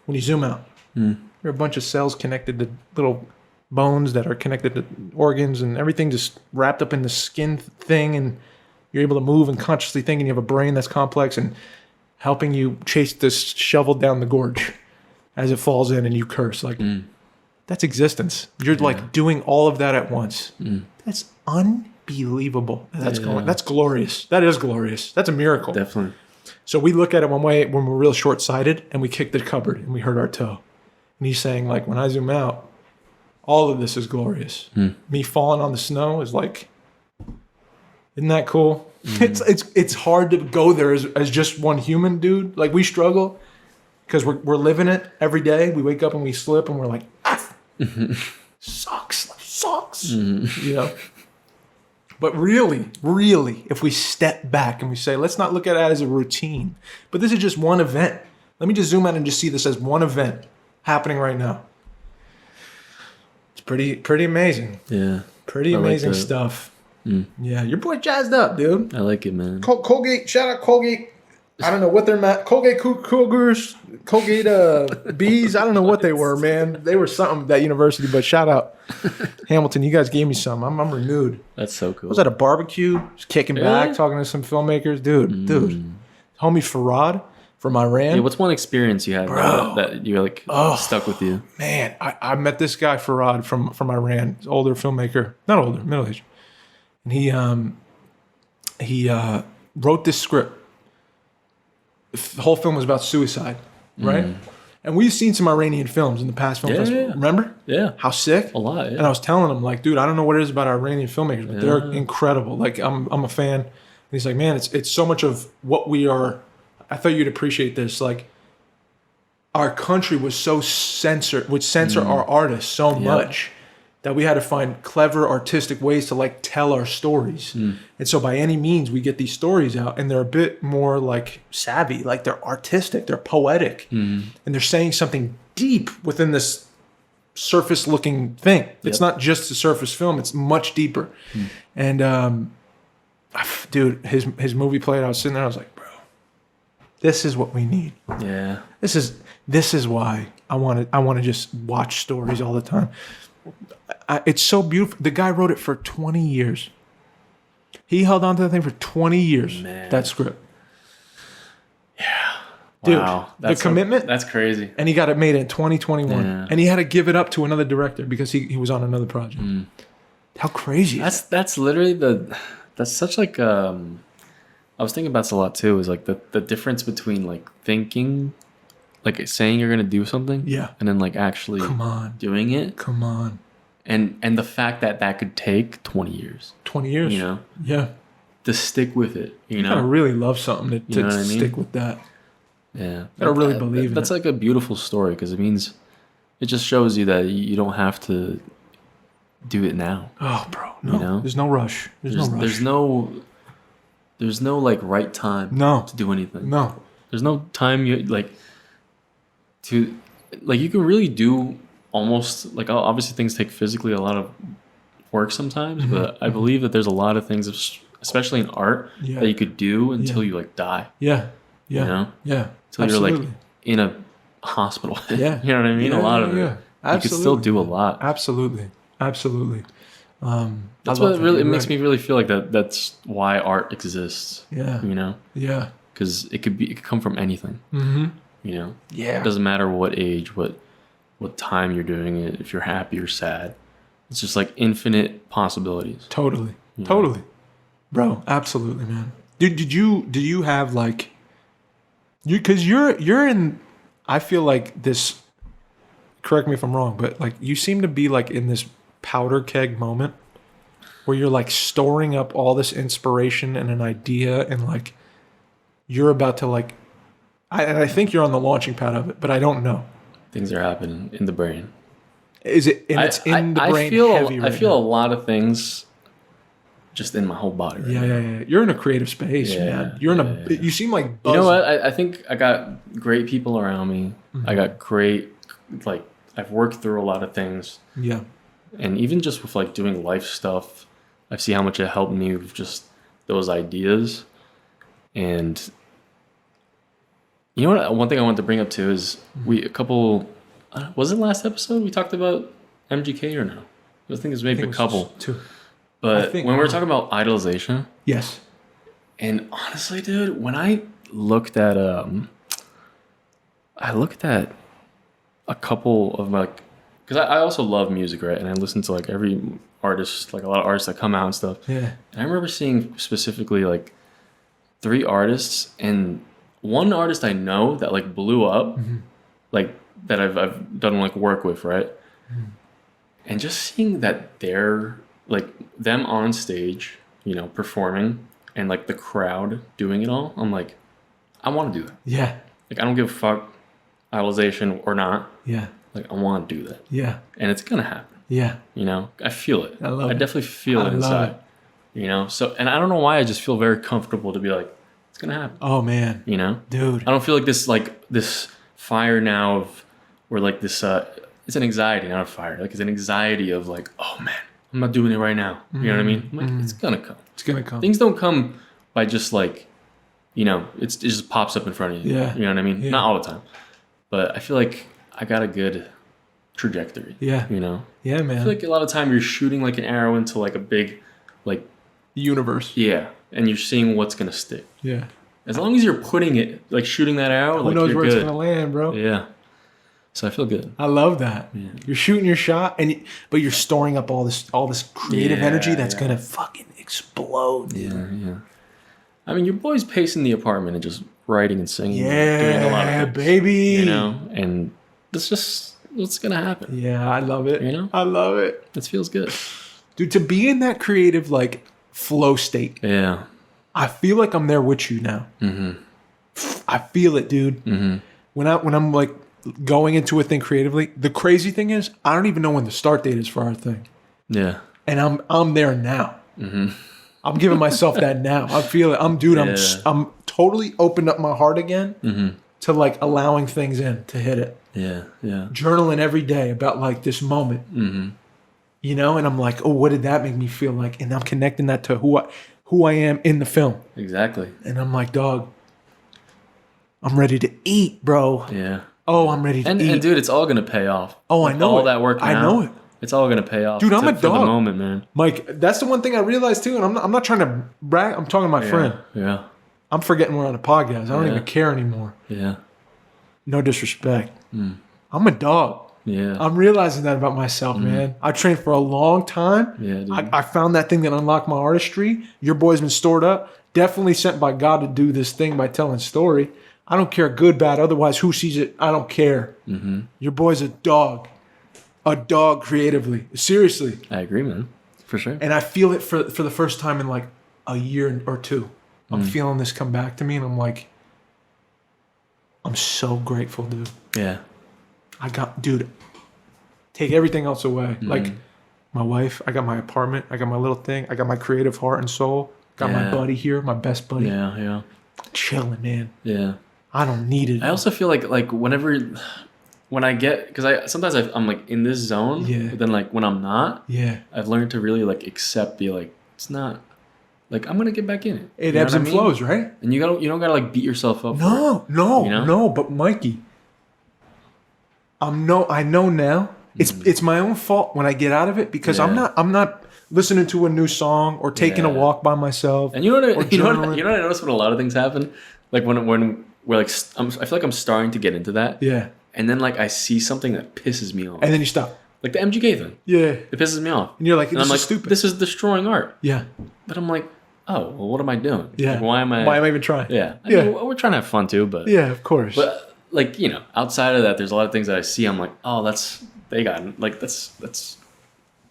when you zoom out, there are a bunch of cells connected to little bones that are connected to organs and everything just wrapped up in the skin thing, and you're able to move and consciously think, and you have a brain that's complex and helping you chase this shovel down the gorge as it falls in and you curse. Like, that's existence. You're like doing all of that at once. That's unbelievable. That's glorious. That is glorious. That's a miracle. Definitely. So we look at it one way when we're real short-sighted and we kick the cupboard and we hurt our toe. And he's saying, like, when I zoom out, all of this is glorious. Me falling on the snow is like, isn't that cool? It's hard to go there as just one human, dude. Like, we struggle because we're living it every day. We wake up and we slip and we're like, sucks. You know? But really, if we step back and we say, let's not look at it as a routine, but this is just one event. Let me just zoom out and just see this as one event happening right now. It's pretty amazing. Yeah. Pretty amazing stuff. Yeah, your boy jazzed up, dude. I like it, man. Colgate, shout out Colgate. I don't know what they're Colgate Cougars, Colgate Bees. I don't know what they were, man. They were something that university, but shout out Hamilton. You guys gave me some. I'm renewed. That's so cool. I was at a barbecue, just kicking back, talking to some filmmakers. Dude. Homie Farad from Iran. Yeah, what's one experience you had that you're like stuck with you? Man, I met this guy Farad from Iran. He's an older filmmaker, not older, middle aged, and he wrote this script. The whole film was about suicide, right? And we've seen some Iranian films in the past film festival. Yeah. Remember? Yeah. How sick? A lot, yeah. And I was telling him, like, dude, I don't know what it is about Iranian filmmakers, but they're incredible. Like, I'm a fan. And he's like, man, it's so much of what we are. I thought you'd appreciate this. Like, our country was so would censor our artists so much that we had to find clever artistic ways to like tell our stories. And so by any means we get these stories out and they're a bit more like savvy, like they're artistic, they're poetic, and they're saying something deep within this surface looking thing. It's not just a surface film, it's much deeper. And dude, his movie played, I was sitting there, I was like, bro, this is what we need. Yeah. This is why I want to just watch stories all the time. It's so beautiful. The guy wrote it for 20 years. He held on to that thing for 20 years. Man. That script. Yeah. Dude, Wow. the commitment. That's crazy. And he got it made in 2021. Yeah. And he had to give it up to another director because he was on another project. How crazy is that? That's literally that's such like I was thinking about this a lot too, is like the difference between like thinking, like saying you're gonna do something, and then like actually doing it. Come on. And the fact that could take 20 years. 20 years. You know? Yeah. To stick with it, you know? You gotta really love something to You know what I mean? stick with that. Yeah. I gotta really believe in that's it. like a beautiful story because it means it just shows you that you don't have to do it now. Oh, bro. No. You know? There's no rush. There's no rush. There's no like right time to do anything. No. There's no time you like to like you can really do almost like obviously things take physically a lot of work sometimes, but I believe that there's a lot of things, especially in art, that you could do until you like die. Yeah. Yeah. You know? Yeah. Until you're like in a hospital. Yeah. You know what I mean? A lot of it. Absolutely. You could still do a lot. Absolutely. That's what really makes me really feel like that's why art exists. Yeah. You know? Yeah. Because it could come from anything. You know? Yeah. It doesn't matter what age, what time you're doing it, if you're happy or sad. It's just like infinite possibilities. Totally. Bro, absolutely, man. Dude, did you have like because you're in I feel like this, correct me if I'm wrong, but like you seem to be like in this powder keg moment where you're like storing up all this inspiration and an idea and like you're about to like I think you're on the launching pad of it, but I don't know. Things are happening in the brain. Is it? And it's in the brain heavy right I feel now. a lot of things just in my whole body right now. Yeah. You're in a creative space, man. You're in you seem like you know what? I think I got great people around me. I got great, like, I've worked through a lot of things. Yeah. And even just with like doing life stuff, I see how much it helped me with just those ideas. And you know what? One thing I wanted to bring up too is was it last episode we talked about MGK or no? I think it was maybe a couple. Two. But when we were talking about idolization. Yes. And honestly, dude, when I looked at a couple of my, because I also love music, right? And I listen to like every artist, like a lot of artists that come out and stuff. Yeah. And I remember seeing specifically like 3 artists, and one artist I know that like blew up, like that I've done like work with, right? And just seeing that they're like them on stage, you know, performing, and like the crowd doing it all, I'm like, I want to do that. Yeah. Like I don't give a fuck, idolization or not. Yeah. Like I want to do that. Yeah. And it's gonna happen. Yeah. You know, I feel it. I love it. I definitely feel it inside. You know? So, and I don't know why I just feel very comfortable to be like, it's going to happen. Oh man. You know? Dude. I don't feel like this fire now of, where like this, it's an anxiety, not a fire. Like it's an anxiety of like, oh man, I'm not doing it right now. You know what I mean? I'm like, it's going to come. It's going to come. Things don't come by just like, you know, it just pops up in front of you. Yeah. You know what I mean? Yeah. Not all the time. But I feel like I got a good trajectory. Yeah. You know? Yeah, man. I feel like a lot of time you're shooting like an arrow into like a big, like, universe. yeah. And you're seeing what's going to stick. Yeah. As long as you're putting it, like shooting that arrow, Who like knows you're where good. it's going to land, bro? Yeah. So I feel good. I love that. Yeah. You're shooting your shot, but you're storing up all this creative Yeah, energy that's yeah. gonna fucking explode. Dude. Yeah. I mean, your boy's pacing the apartment and just writing and singing. Yeah, and doing a lot of things, baby. You know? And that's just what's going to happen. Yeah, I love it. You know? I love it. It feels good. Dude, to be in that creative, like, flow state, Yeah. I feel like I'm there with you now. Mm-hmm. I feel it, dude. Mm-hmm. When I'm, like, going into a thing creatively, the crazy thing is, I don't even know when the start date is for our thing. Yeah. And I'm there now. Mm-hmm. I'm giving myself that now. I feel it. Yeah. I'm totally opened up my heart again Mm-hmm. to like allowing things in to hit it. Yeah. Yeah. Journaling every day about like this moment, Mm-hmm. you know. And I'm like, oh, what did that make me feel like? And I'm connecting that to who I am in the film. Exactly. And I'm like, dog, I'm ready to eat, bro. Yeah. Oh, I'm ready to eat. And dude, it's all gonna pay off. Oh, I With know all it. that work. I now, know it. It's all gonna pay off. Dude, I'm a for the dog. moment, man. Mike, that's the one thing I realized too. And I'm not trying to brag. I'm talking to my friend. Yeah. I'm forgetting we're on a podcast. I don't Yeah. even care anymore. Yeah. No disrespect. I'm a dog. Yeah. I'm realizing that about myself, man. I trained for a long time. Yeah, dude. I found that thing that unlocked my artistry. Your boy's been stored up. Definitely sent by God to do this thing by telling story. I don't care, good, bad. Otherwise, who sees it? I don't care. Mm-hmm. Your boy's a dog. A dog creatively. Seriously. I agree, man. For sure. And I feel it for the first time in like a year or two. I'm feeling this come back to me, and I'm like, I'm so grateful, dude. Yeah. Dude, take everything else away. Like my wife, I got my apartment, I got my little thing, I got my creative heart and soul, got my Yeah. buddy here, my best buddy. Yeah. Yeah. Chilling, man. Yeah. I don't need it. I also feel like when I get, because sometimes I'm like in this zone, Yeah. but then like when I'm not, Yeah. I've learned to really like be like, it's not, like I'm gonna get back in it. It You know ebbs what I and mean? flows, right? And you don't gotta like beat yourself up. for No, no, You know? no. But Mikey, I know now. It's my own fault when I get out of it because I'm Yeah. not listening to a new song or taking a Yeah. walk by myself. it. And you know Or what? journaling. You know what I noticed when a lot of things happen, like when we're like, I feel like I'm starting to get into that. Yeah. And then like I see something that pisses me off, And then you stop. like the MGK thing. Yeah. It pisses me off. And you're like, And this I'm is like, stupid. this is destroying art. Yeah. But I'm like, oh, well, what am I doing? Yeah. Like, why am I even trying? Yeah. I Yeah. mean, we're trying to have fun too, but Yeah, of course. But like, you know, outside of that, there's a lot of things that I see. I'm like, oh, they got it. Like that's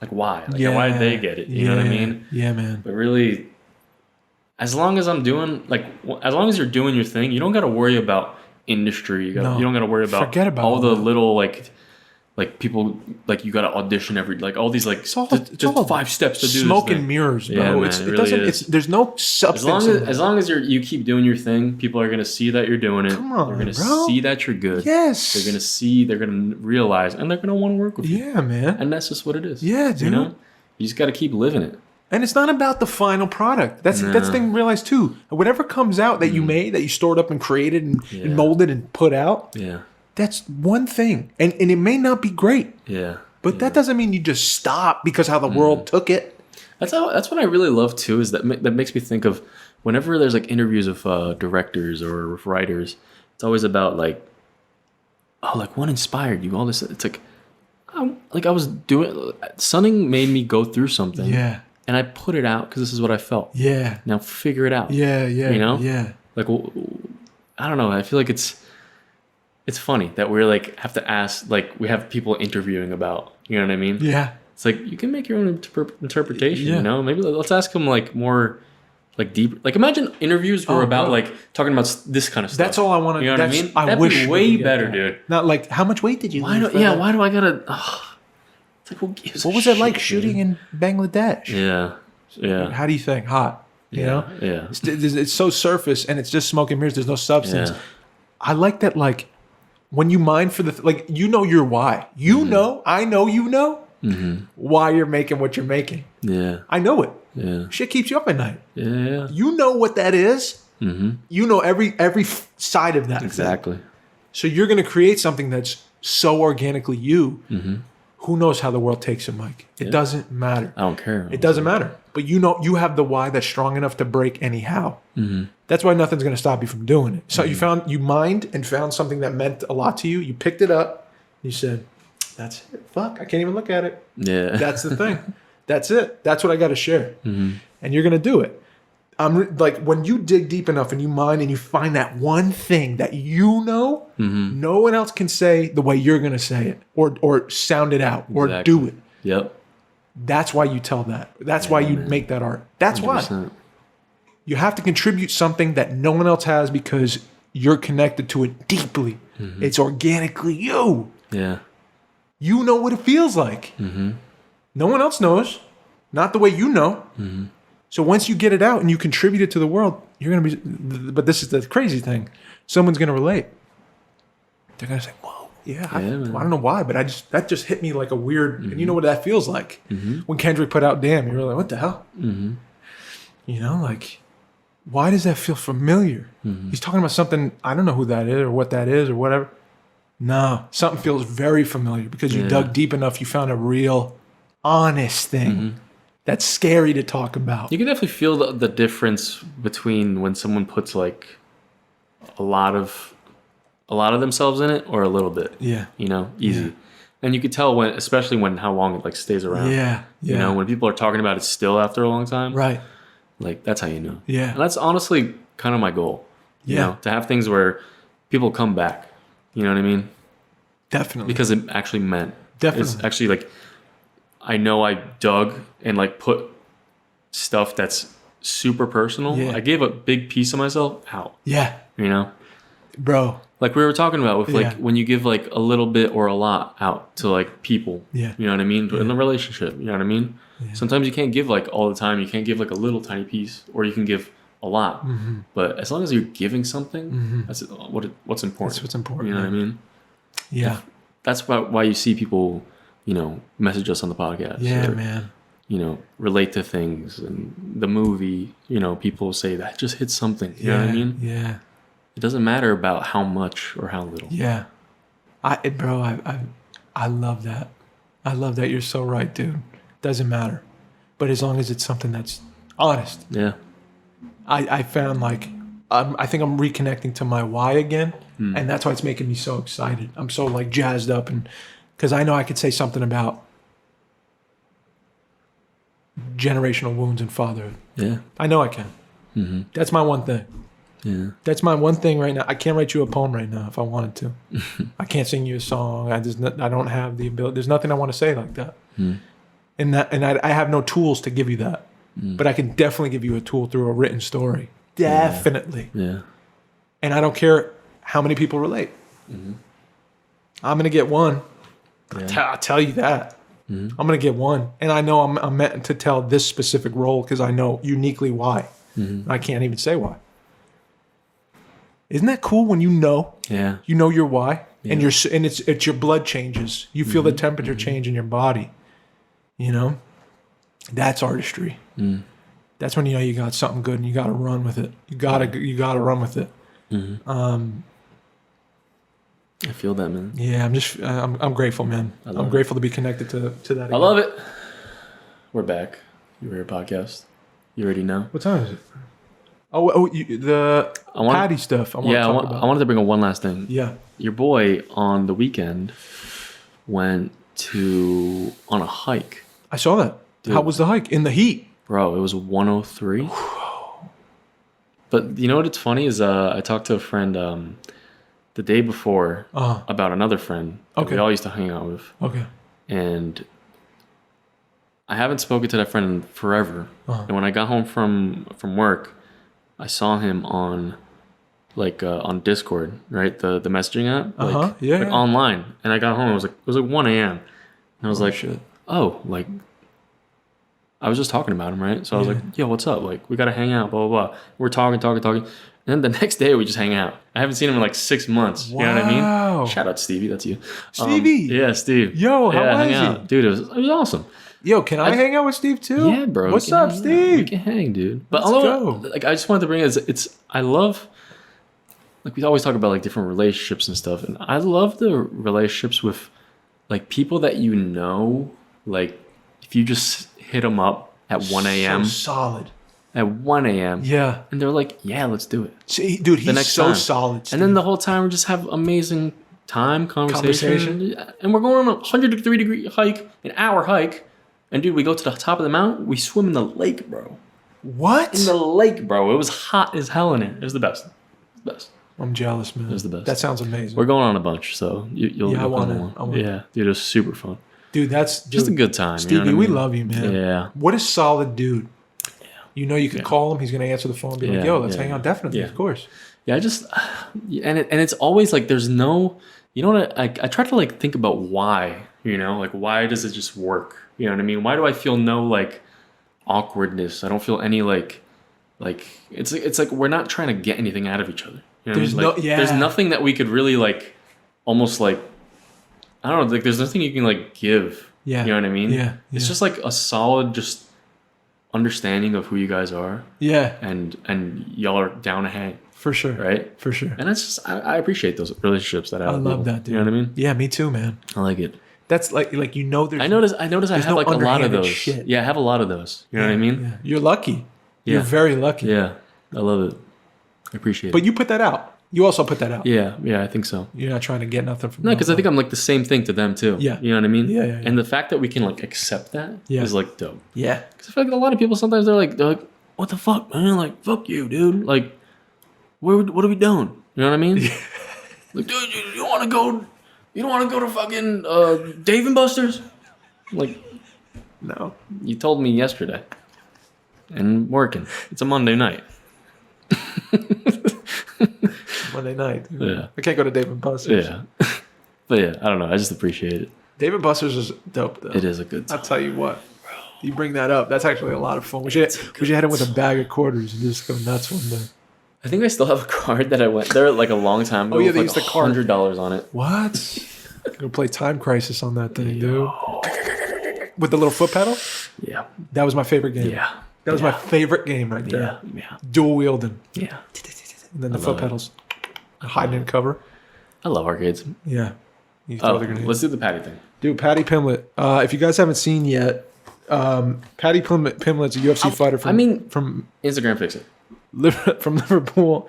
like why? Like why did they get it? You know what I mean? Yeah, man. But really, as long as I'm doing as long as you're doing your thing, you don't got to worry about industry. You don't got to worry about Forget about all all the that. little like people like you got to audition like all these like all- just it's all 5 steps to do Smoke this and thing. mirrors, bro. Yeah, man, it it really doesn't. is. There's no substance. As long as you keep doing your thing, people are gonna see that you're doing it. Come on, they're gonna bro. see that you're good. Yes. They're gonna realize, and they're gonna want to work with you. Yeah, man. And that's just what it is. Yeah, dude. You know, you just got to keep living it. And it's not about the final product. That's the thing to realize too. Whatever comes out that you made, that you stored up and created and molded and put out, Yeah, that's one thing. And it may not be great, yeah. but that doesn't mean you just stop because how the world took it. That's what I really love too. Is that makes me think of whenever there's like interviews of directors or writers. It's always about like, oh, like what inspired you? All this. It's like, I was doing. Something made me go through something. Yeah. And I put it out because this is what I felt. Yeah. Now figure it out. Yeah. Yeah. You know? Yeah. Like, I don't know. I feel like it's funny that we're like have to ask, like we have people interviewing about, you know what I mean? Yeah. It's like you can make your own interpretation, Yeah. you know? Maybe let's ask them like more like deep. Like imagine interviews were about bro. like talking about this kind of stuff. That's all I want to. You know what I mean? I That'd wish be we way could get better, that. dude. Not like how much weight did you Why lose? do for that? why do I gotta? It's like who gives What a was it like shit, shooting dude? in Bangladesh? Yeah. Yeah. How do you think? Hot. You know? Yeah. It's so surface and it's just smoke and mirrors. There's no substance. Yeah. I like that, like, when you mind for the, like, you know your why. You know, I know you know why you're making what you're making. Yeah. I know it. Yeah. Shit keeps you up at night. Yeah. You know what that is. You know every side of that. Exactly. Thing. So you're going to create something that's so organically you. Who knows how the world takes it, Mike? It doesn't matter. I don't care. It doesn't matter. But you know, you have the why that's strong enough to break anyhow. That's why nothing's going to stop you from doing it. So you mined and found something that meant a lot to you. You picked it up. You said, that's it. Fuck, I can't even look at it. Yeah. That's the thing. That's it. That's what I got to share. And you're going to do it. Like, when you dig deep enough and you mine and you find that one thing that you know, no one else can say the way you're going to say it or sound it out or do it. Yep. That's why you tell that. That's why you make that art. That's 100%. Why. You have to contribute something that no one else has because you're connected to it deeply. It's organically you. Yeah. You know what it feels like. No one else knows. Not the way you know. So once you get it out and you contribute it to the world, you're going to be, but this is the crazy thing. Someone's going to relate. They're going to say, whoa, yeah, I don't know why, but that just hit me like a weird, and you know what that feels like. When Kendrick put out Damn, you're like, what the hell? You know, like, why does that feel familiar? He's talking about something, I don't know who that is or what that is or whatever. No, something feels very familiar because you dug deep enough, you found a real, honest thing. That's scary to talk about. You can definitely feel the difference between when someone puts like a lot of themselves in it or a little bit. Yeah. You know, easy. And you could tell when, especially when how long it like stays around. Yeah. You know, when people are talking about it still after a long time. Right. Like, that's how you know. Yeah. And that's honestly kind of my goal. You know, to have things where people come back. You know what I mean? Definitely. Because it actually meant. Definitely. It's actually like, I know I dug and like put stuff that's super personal. Yeah. I gave a big piece of myself out. Yeah. You know? Bro. Like we were talking about with like when you give like a little bit or a lot out to like people. Yeah. You know what I mean? In the relationship. You know what I mean? Yeah. Sometimes you can't give like all the time. You can't give like a little tiny piece, or you can give a lot. But as long as you're giving something, that's what's important. That's what's important. You know what I mean? Yeah. That's why you see people, you know, message us on the podcast. Yeah, man. You know, relate to things and the movie. You know, people say that just hit something. You know what I mean? Yeah. It doesn't matter about how much or how little. Yeah. I love that. I love that. You're so right, dude. Doesn't matter. But as long as it's something that's honest. Yeah. I found like, I think I'm reconnecting to my why again. And that's why it's making me so excited. I'm so like jazzed up, and because I know I could say something about generational wounds and fatherhood. Yeah. I know I can. That's my one thing. Yeah. That's my one thing right now. I can't write you a poem right now if I wanted to. I can't sing you a song. I don't have the ability. There's nothing I want to say like that. And I have no tools to give you that. But I can definitely give you a tool through a written story. Definitely. Yeah. And I don't care how many people relate. I'm going to get one. I'll tell you that. I'm going to get one. And I know I'm meant to tell this specific role because I know uniquely why. I can't even say why. Isn't that cool when you know? Yeah. You know your why, and it's your blood changes. You feel the temperature change in your body. You know, that's artistry. That's when you know you got something good and you got to run with it. You gotta run with it. I feel that, man. Yeah, I'm grateful, man. I'm grateful to be connected to that. Again. I love it. We're back. You hear a podcast. You already know. What time is it? The Patty stuff. I wanted to bring up one last thing. Yeah. Your boy on the weekend went on a hike. I saw that. Dude, how was the hike? In the heat? Bro, it was 103. But you know what? It's funny is I talked to a friend the day before about another friend that we all used to hang out with. Okay. And I haven't spoken to that friend in forever. And when I got home from work, I saw him on on Discord, right? The messaging app. Online. And I got home, it was like 1 a.m. And I was shit. Oh, I was just talking about him, right? So I was like, yo, what's up? Like, we got to hang out, blah, blah, blah. We're talking. And then the next day we just hang out. I haven't seen him in like 6 months. Wow. You know what I mean? Shout out Stevie. That's you. Stevie. Yeah, Steve. Yo, how hang was out. he? Dude, it was awesome. Yo, can I hang out with Steve too? Yeah, bro. What's up, Steve? We can hang, dude. But Let's go. like, I just wanted to bring it. I love, like, we always talk about like different relationships and stuff, and I love the relationships with like people that you know, like if you just hit them up at 1 a.m. So solid. At 1 a.m. Yeah. And they're like, yeah, let's do it. See, dude, he's next so time. solid. Steve. And then the whole time we just have amazing conversation. And we're going on a 103-degree hike, an hour hike. And dude, we go to the top of the mountain. We swim in the lake, bro. What? In the lake, bro. It was hot as hell in it. It was the best. I'm jealous, man. It was the best. That sounds amazing. We're going on a bunch, so you'll I come want along. it. Yeah, dude, it was super fun. Dude, that's Just a good time. Stevie, you know what I we mean? love you, man. Yeah. What a solid dude. You know, you can call him. He's going to answer the phone and be like, yo, let's hang out. Definitely, of course. Yeah, I just, and it's always like, there's no, you know what, I try to like think about why, you know, like why does it just work? You know what I mean? Why do I feel no like awkwardness? I don't feel any like it's like we're not trying to get anything out of each other. You know what I mean? Like, there's nothing that we could really like, almost like, I don't know, like there's nothing you can like give. Yeah. You know what I mean? Yeah. It's just like a solid, just understanding of who you guys are. Yeah. And y'all are down to hang. For sure. Right? For sure. And that's just, I appreciate those relationships that I have. I love that, dude. You know what I mean? Yeah, me too, man. I like it. That's like you know, there's. I notice I have no like a lot of underhanded those. shit. Yeah, I have a lot of those. You know what I mean? Yeah. You're lucky. Yeah. You're very lucky. Yeah. I love it. I appreciate it. But you put that out. You also put that out. Yeah, I think so. You're not trying to get nothing from No, because I think I'm like the same thing to them too. Yeah. You know what I mean? Yeah. And the fact that we can like accept that is like dope. Yeah. Because I feel like a lot of people sometimes they're like, what the fuck, man? Like, fuck you, dude. Like, what are we doing? You know what I mean? Like, dude, you don't want to go. You don't want to go to fucking Dave and Buster's? Like, No. you told me yesterday. And working. It's a Monday night. Monday night. Dude. Yeah. I can't go to Dave & Buster's. Yeah. But yeah, I don't know. I just appreciate it. Dave & Buster's is dope, though. It is a good time. I'll tell you what. You bring that up. That's actually a lot of fun. We should head in with a bag of quarters and just go nuts one day. I think I still have a card that I went there like a long time ago. Oh, yeah, with they like used the card. $100 on it. What? Gonna play Time Crisis on that thing, dude. With the little foot pedal? Yeah. That was my favorite game. Yeah. That was my favorite game right there. Yeah. Dual wielding. Yeah. And then the love foot it. pedals. Hiding in cover. I love arcades. Yeah. You throw the grenade. Let's do the Patty thing. Dude, Patty Pimlet. If you guys haven't seen yet, Patty Pimlet's a UFC fighter from Instagram fix it. from Liverpool,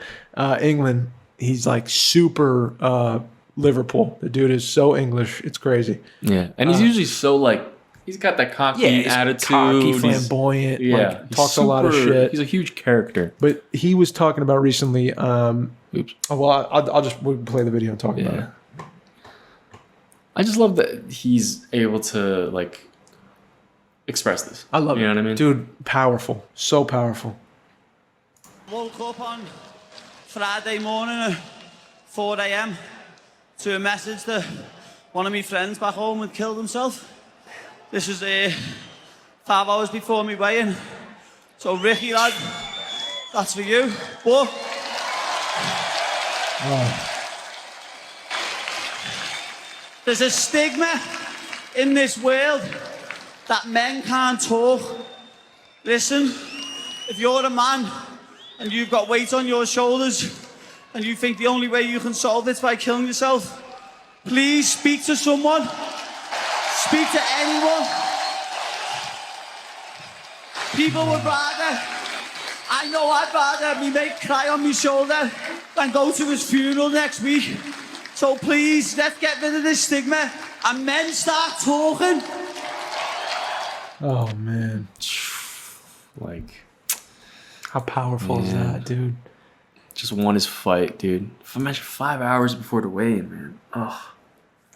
England. He's like super Liverpool. The dude is so English. It's crazy. Yeah. And he's usually so like, he's got that cocky attitude. Cocky, flamboyant. Like, talks a lot of shit. He's a huge character. But he was talking about recently. Oops. Well, we'll play the video and talk about it. I just love that he's able to like express this. I love it. You know what I mean? Dude, powerful. So powerful. Woke up on Friday morning at 4 a.m. to a message that one of my friends back home had killed himself. This was 5 hours before me weigh-in. So Ricky, lad, that's for you. But there's a stigma in this world that men can't talk. Listen, if you're a man and you've got weight on your shoulders and you think the only way you can solve it is by killing yourself, please speak to someone. Speak to anyone. People would rather, I know I'd rather me mate cry on my shoulder than go to his funeral next week. So please, let's get rid of this stigma and men start talking. Oh, man. Like, how powerful is that, dude? Just won his fight, dude. Imagine 5 hours before the weigh-in, man. Oh.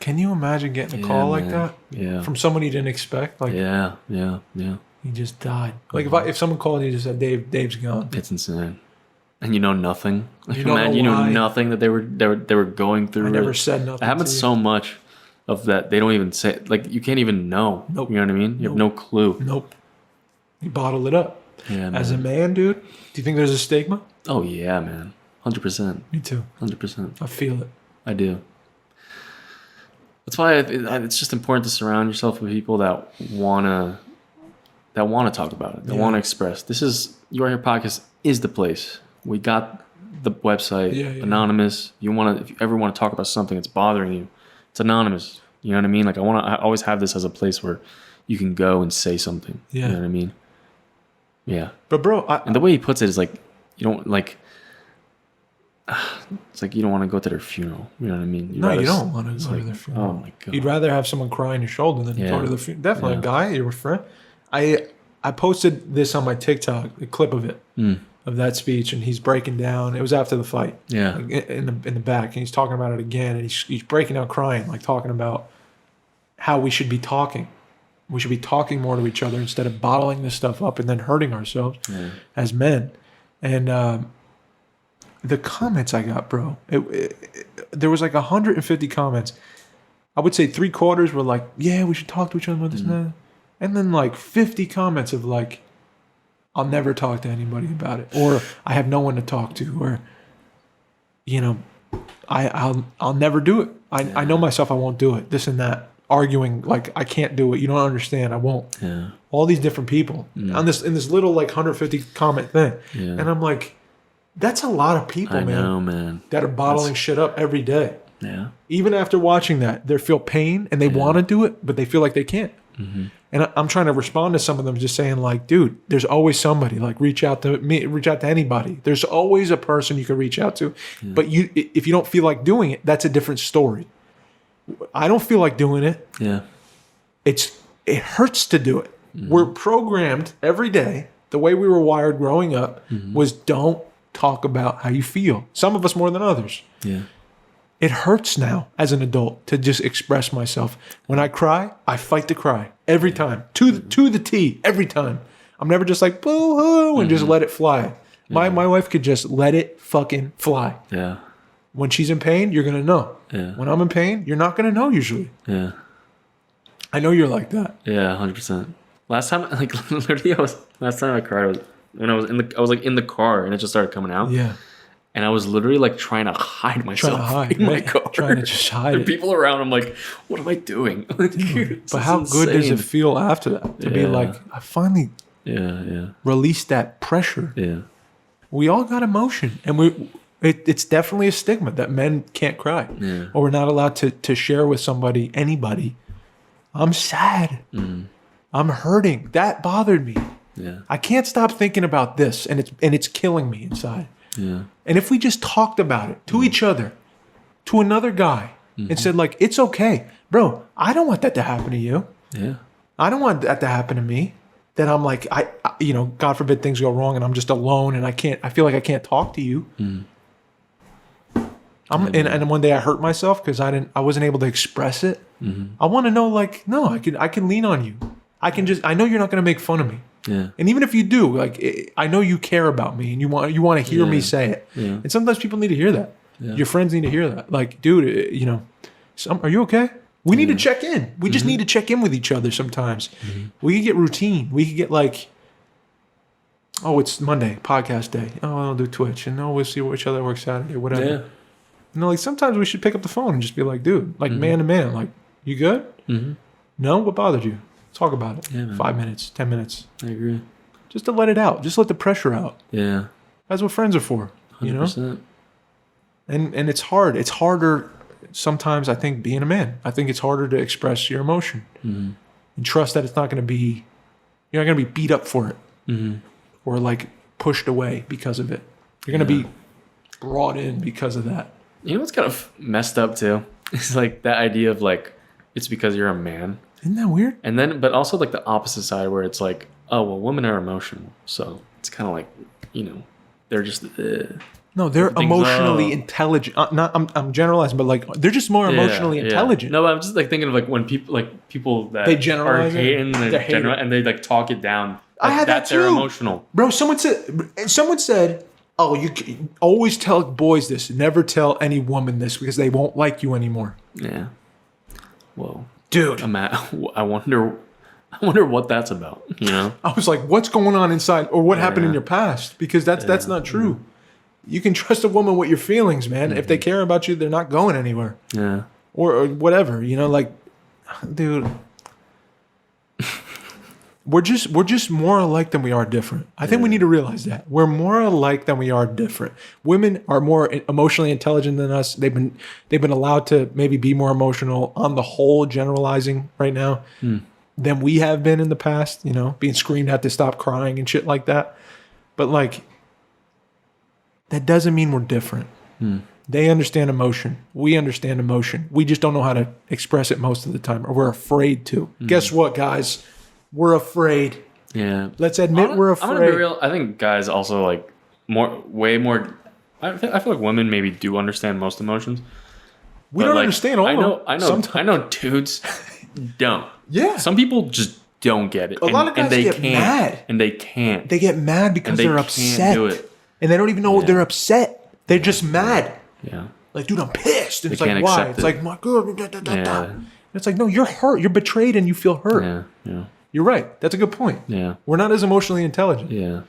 Can you imagine getting a call like that? Yeah. From someone you didn't expect? Like, Yeah. he just died. Like, if someone called you and just said, Dave's gone. It's insane. And you know nothing. Like, You don't know you knew why. nothing that they were going through. I never said nothing It happens to you. so much of that they don't even say, like, you can't even know. Nope. You know what I mean? You have no clue. Nope. You bottle it up. Yeah, man. As a man, dude, do you think there's a stigma? Oh yeah, man. 100%. Me too. 100%. I feel it. I do. That's why it's just important to surround yourself with people that wanna talk about it, that wanna express. This is You Are Here podcast is the place. We got the website, anonymous. If you ever want to talk about something that's bothering you, it's anonymous. You know what I mean? Like I always have this as a place where you can go and say something. Yeah. You know what I mean? Yeah. But bro, and the way he puts it is like, you don't like. It's like you don't want to go to their funeral. You know what I mean? you don't want to go to their funeral. Oh my god! You'd rather have someone cry on your shoulder than go to the funeral. Definitely, a guy, you're a friend. I posted this on my TikTok, a clip of it, of that speech, and he's breaking down. It was after the fight. Yeah. Like in the back, and he's talking about it again, and he's breaking down, crying, like talking about how we should be talking. We should be talking more to each other instead of bottling this stuff up and then hurting ourselves as men. And the comments I got, bro, there was like 150 comments. I would say 3/4 were like, yeah, we should talk to each other about this and that. And then like 50 comments of like, I'll never talk to anybody about it. Or I have no one to talk to. Or, you know, I'll never do it. I know myself, I won't do it. This and that. Arguing like, I can't do it. You don't understand. I won't. Yeah. All these different people on this in this little like 150 comment thing. Yeah. And I'm like, that's a lot of people, I know, man. that are bottling shit up every day. Yeah. Even after watching that, they feel pain and they want to do it, but they feel like they can't. Mm-hmm. And I'm trying to respond to some of them just saying like, dude, there's always somebody. Like reach out to me, reach out to anybody. There's always a person you can reach out to. Yeah. But if you don't feel like doing it, that's a different story. I don't feel like doing it. Yeah. It hurts to do it. Mm-hmm. We're programmed every day. The way we were wired growing up was don't talk about how you feel. Some of us more than others. Yeah. It hurts now as an adult to just express myself. When I cry, I fight to cry every time. To the T, every time. I'm never just like boo-hoo and just let it fly. My wife could just let it fucking fly. Yeah. When she's in pain, you're going to know. Yeah. When I'm in pain, you're not going to know usually. Yeah. I know you're like that. Yeah, 100%. Last time, like literally, last time I cried was when I was in the car and it just started coming out. Yeah. And I was literally like trying to hide myself in my car. Trying to just hide it. People around, I'm like, what am I doing? But how good does it feel after that? To be like, I finally released that pressure. Yeah. We all got emotion. And it's definitely a stigma that men can't cry. Yeah. Or we're not allowed to share with somebody, anybody. I'm sad. I'm hurting. That bothered me. Yeah. I can't stop thinking about this, and it's killing me inside. Yeah. And if we just talked about it to each other, to another guy, and said like, it's okay, bro, I don't want that to happen to you. Yeah. I don't want that to happen to me. That I'm like, I God forbid things go wrong and I'm just alone and I feel like I can't talk to you. And one day I hurt myself because I wasn't able to express it. I want to know like, no, I can lean on you. I know you're not going to make fun of me. Yeah. And even if you do, like, I know you care about me and you want to hear me say it. Yeah. And sometimes people need to hear that. Yeah. Your friends need to hear that. Like, dude, are you okay? We need to check in. We just need to check in with each other sometimes. We could get routine. We could get like, oh, it's Monday, podcast day. Oh, I'll do Twitch. And we'll see each other work Saturday, whatever. Yeah. Like sometimes we should pick up the phone and just be like, dude, like man to man, like, you good? No? What bothered you? Talk about it. Yeah, 5 minutes, 10 minutes. I agree. Just to let it out. Just let the pressure out. Yeah. That's what friends are for. 100%. You know? And it's hard. It's harder sometimes, I think, being a man. I think it's harder to express your emotion. And trust that it's not going to be, you're not going to be beat up for it. Or like pushed away because of it. You're going to be brought in because of that. You know what's kind of messed up too? It's like that idea of like, it's because you're a man. Isn't that weird? And then, but also like the opposite side where it's like, oh, well, women are emotional. So it's kind of like, they're just... No, they're emotionally intelligent. I'm generalizing, but like they're just more emotionally intelligent. No, I'm just like thinking of like when people that they generalize are hating and they like talk it down. Like, I had that too. They're emotional, bro. Someone said, "Oh, you can always tell boys this. Never tell any woman this because they won't like you anymore." Yeah. Whoa, dude. I wonder I wonder what that's about, you know? I was like, what's going on inside, or what happened in Yeah. your past? Because that's not true. You can trust a woman with your feelings, man. If they care about you, they're not going anywhere. Yeah. Or whatever, you know, like, dude, we're just more alike than we are different. I think we need to realize that we're more alike than we are different. Women are more emotionally intelligent than us. They've been allowed to maybe be more emotional on the whole, generalizing right now, than we have been in the past. You know, being screamed at to stop crying and shit like that. But like, that doesn't mean we're different. They understand emotion. We understand emotion. We just don't know how to express it most of the time, or we're afraid to. Guess what, guys? We're afraid. Yeah. Let's admit we're afraid. I'm gonna be real. I think guys also like way more. I feel like women maybe do understand most emotions. We but, don't like, understand all of them. Sometimes. I know dudes don't. Yeah. Some people just don't get it. A lot of guys get mad. And they can't. They get mad because they're upset. Do it. And they don't even know they're upset. They're just mad. Yeah. Like, dude, I'm pissed. And it's can't like, why? accept It's it. like, my God. Yeah. And it's like, no, you're hurt. You're betrayed and you feel hurt. Yeah. Yeah. You're right. That's a good point. Yeah. We're not as emotionally intelligent. Yeah.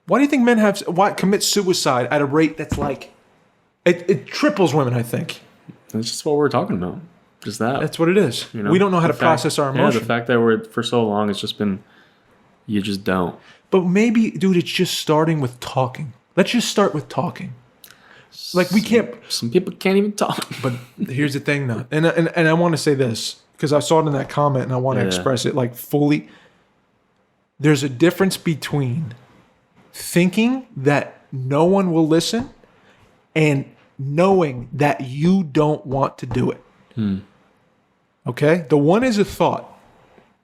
Why do you think men commit suicide at a rate that's like, it triples women, I think. That's just what we're talking about. Just that. That's what it is. You know? We don't know how to process our emotion. Yeah, the fact that we're for so long, it's just been, you just don't. But maybe, dude, it's just starting with talking. Let's just start with talking. Like, we can't. Some people can't even talk. But here's the thing, though, and I want to say this because I saw it in that comment, and I want to express it like fully. There's a difference between thinking that no one will listen and knowing that you don't want to do it. Okay, the one is a thought.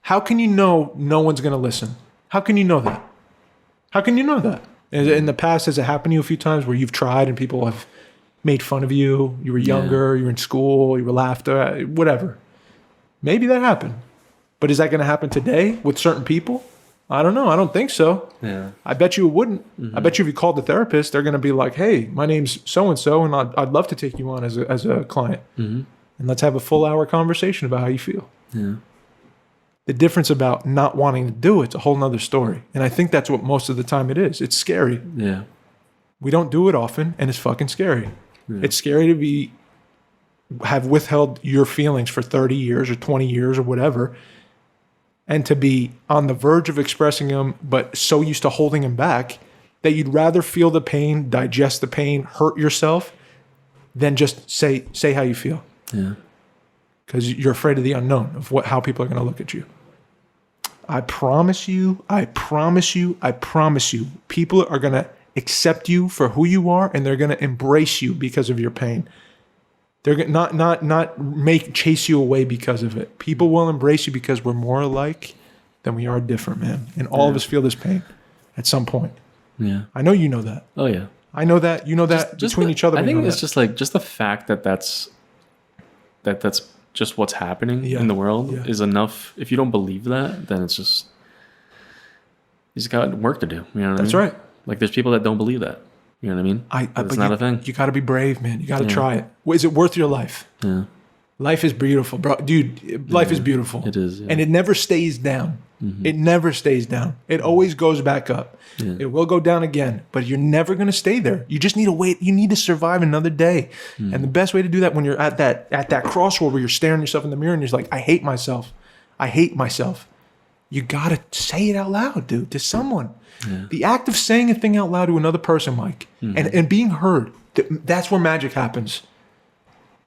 How can you know no one's going to listen? How can you know that? How can you know that? In the past, has it happened to you a few times where you've tried and people have made fun of you? You were younger, you were in school, you were laughed at, whatever. Maybe that happened. But is that going to happen today with certain people? I don't know. I don't think so. Yeah. I bet you it wouldn't. I bet you if you called the therapist, they're going to be like, hey, my name's so-and-so, and I'd love to take you on as a client. And let's have a full hour conversation about how you feel. Yeah. The difference about not wanting to do it's a whole nother story. And I think that's what most of the time it is. It's scary. Yeah. We don't do it often, and it's fucking scary. It's scary to have withheld your feelings for 30 years or 20 years or whatever, and to be on the verge of expressing them, but so used to holding them back that you'd rather feel the pain, digest the pain, hurt yourself, than just say how you feel. Yeah. Because you're afraid of the unknown, of how people are going to look at you. I promise you, people are going to accept you for who you are, and they're going to embrace you because of your pain. They're going to not chase you away because of it. People will embrace you because we're more alike than we are different, man. And all of us feel this pain at some point. Yeah. I know you know that. Oh yeah. I know that. You know that between each other. I think it's just like the fact that's just what's happening in the world is enough. If you don't believe that, then it's just you just got work to do. You know what I mean? That's right. Like there's people that don't believe that. You know what I mean? It's not a thing. You got to be brave, man. You got to try it. Is it worth your life? Yeah. Life is beautiful, bro. Dude, life is beautiful. It is. Yeah. And it never stays down. It never stays down. It always goes back up. Yeah. It will go down again, but you're never going to stay there. You just need to wait. You need to survive another day. And the best way to do that when you're at that crossroad where you're staring yourself in the mirror and you're like, I hate myself. I hate myself. You got to say it out loud, dude, to someone. Yeah. The act of saying a thing out loud to another person, Mike, and being heard, that's where magic happens.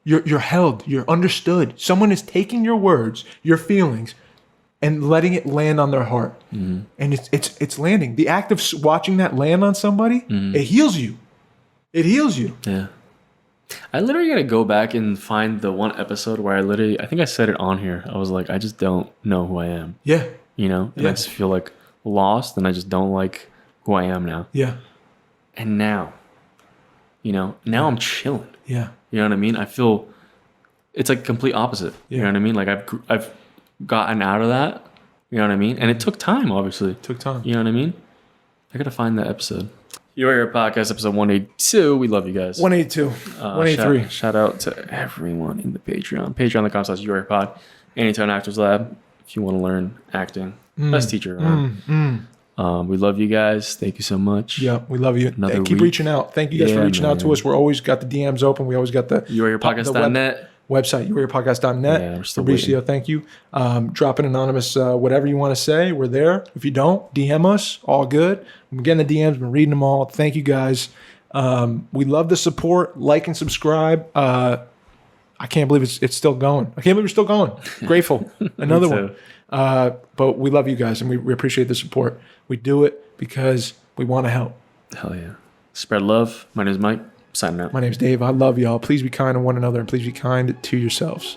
You're held, you're understood. Someone is taking your words, your feelings, and letting it land on their heart. And it's landing. The act of watching that land on somebody, it heals you. It heals you. Yeah. I literally got to go back and find the one episode where I think I said it on here. I was like, I just don't know who I am. Yeah. You know? And I just feel like lost, and I just don't like who I am now. Yeah. And now I'm chilling. Yeah. You know what I mean? I feel it's like complete opposite. Yeah. You know what I mean? Like I've gotten out of that. You know what I mean? And it took time, obviously. It took time. You know what I mean? I gotta find that episode. Your Ear Podcast, episode 182. We love you guys. 182. 183. Shout out to everyone in the Patreon. Patreon.com/YourEarPod. Anytone Actors Lab. if you want to learn acting. Best teacher around. We love you guys. Thank you so much. Yeah, we love you. Another Keep week. reaching out. Thank you guys for Yeah, reaching out to man. us. We're always got the DMs open. We always got the YouAreYourPodcast.net. website, youareyourpodcast.net. Yeah, we're still Fabricio, waiting. thank you. Drop an anonymous whatever you want to say. We're there. If you don't, DM us. All good. I'm getting the DMs. Been reading them all. Thank you guys. We love the support. Like and subscribe. I can't believe it's still going. I can't believe we're still going. Grateful. Another Me too. one. But we love you guys, and we appreciate the support. We do it because we want to help. Hell yeah. Spread love. My name is Mike. Signing out. My name's Dave. I love y'all. Please be kind to one another, and please be kind to yourselves.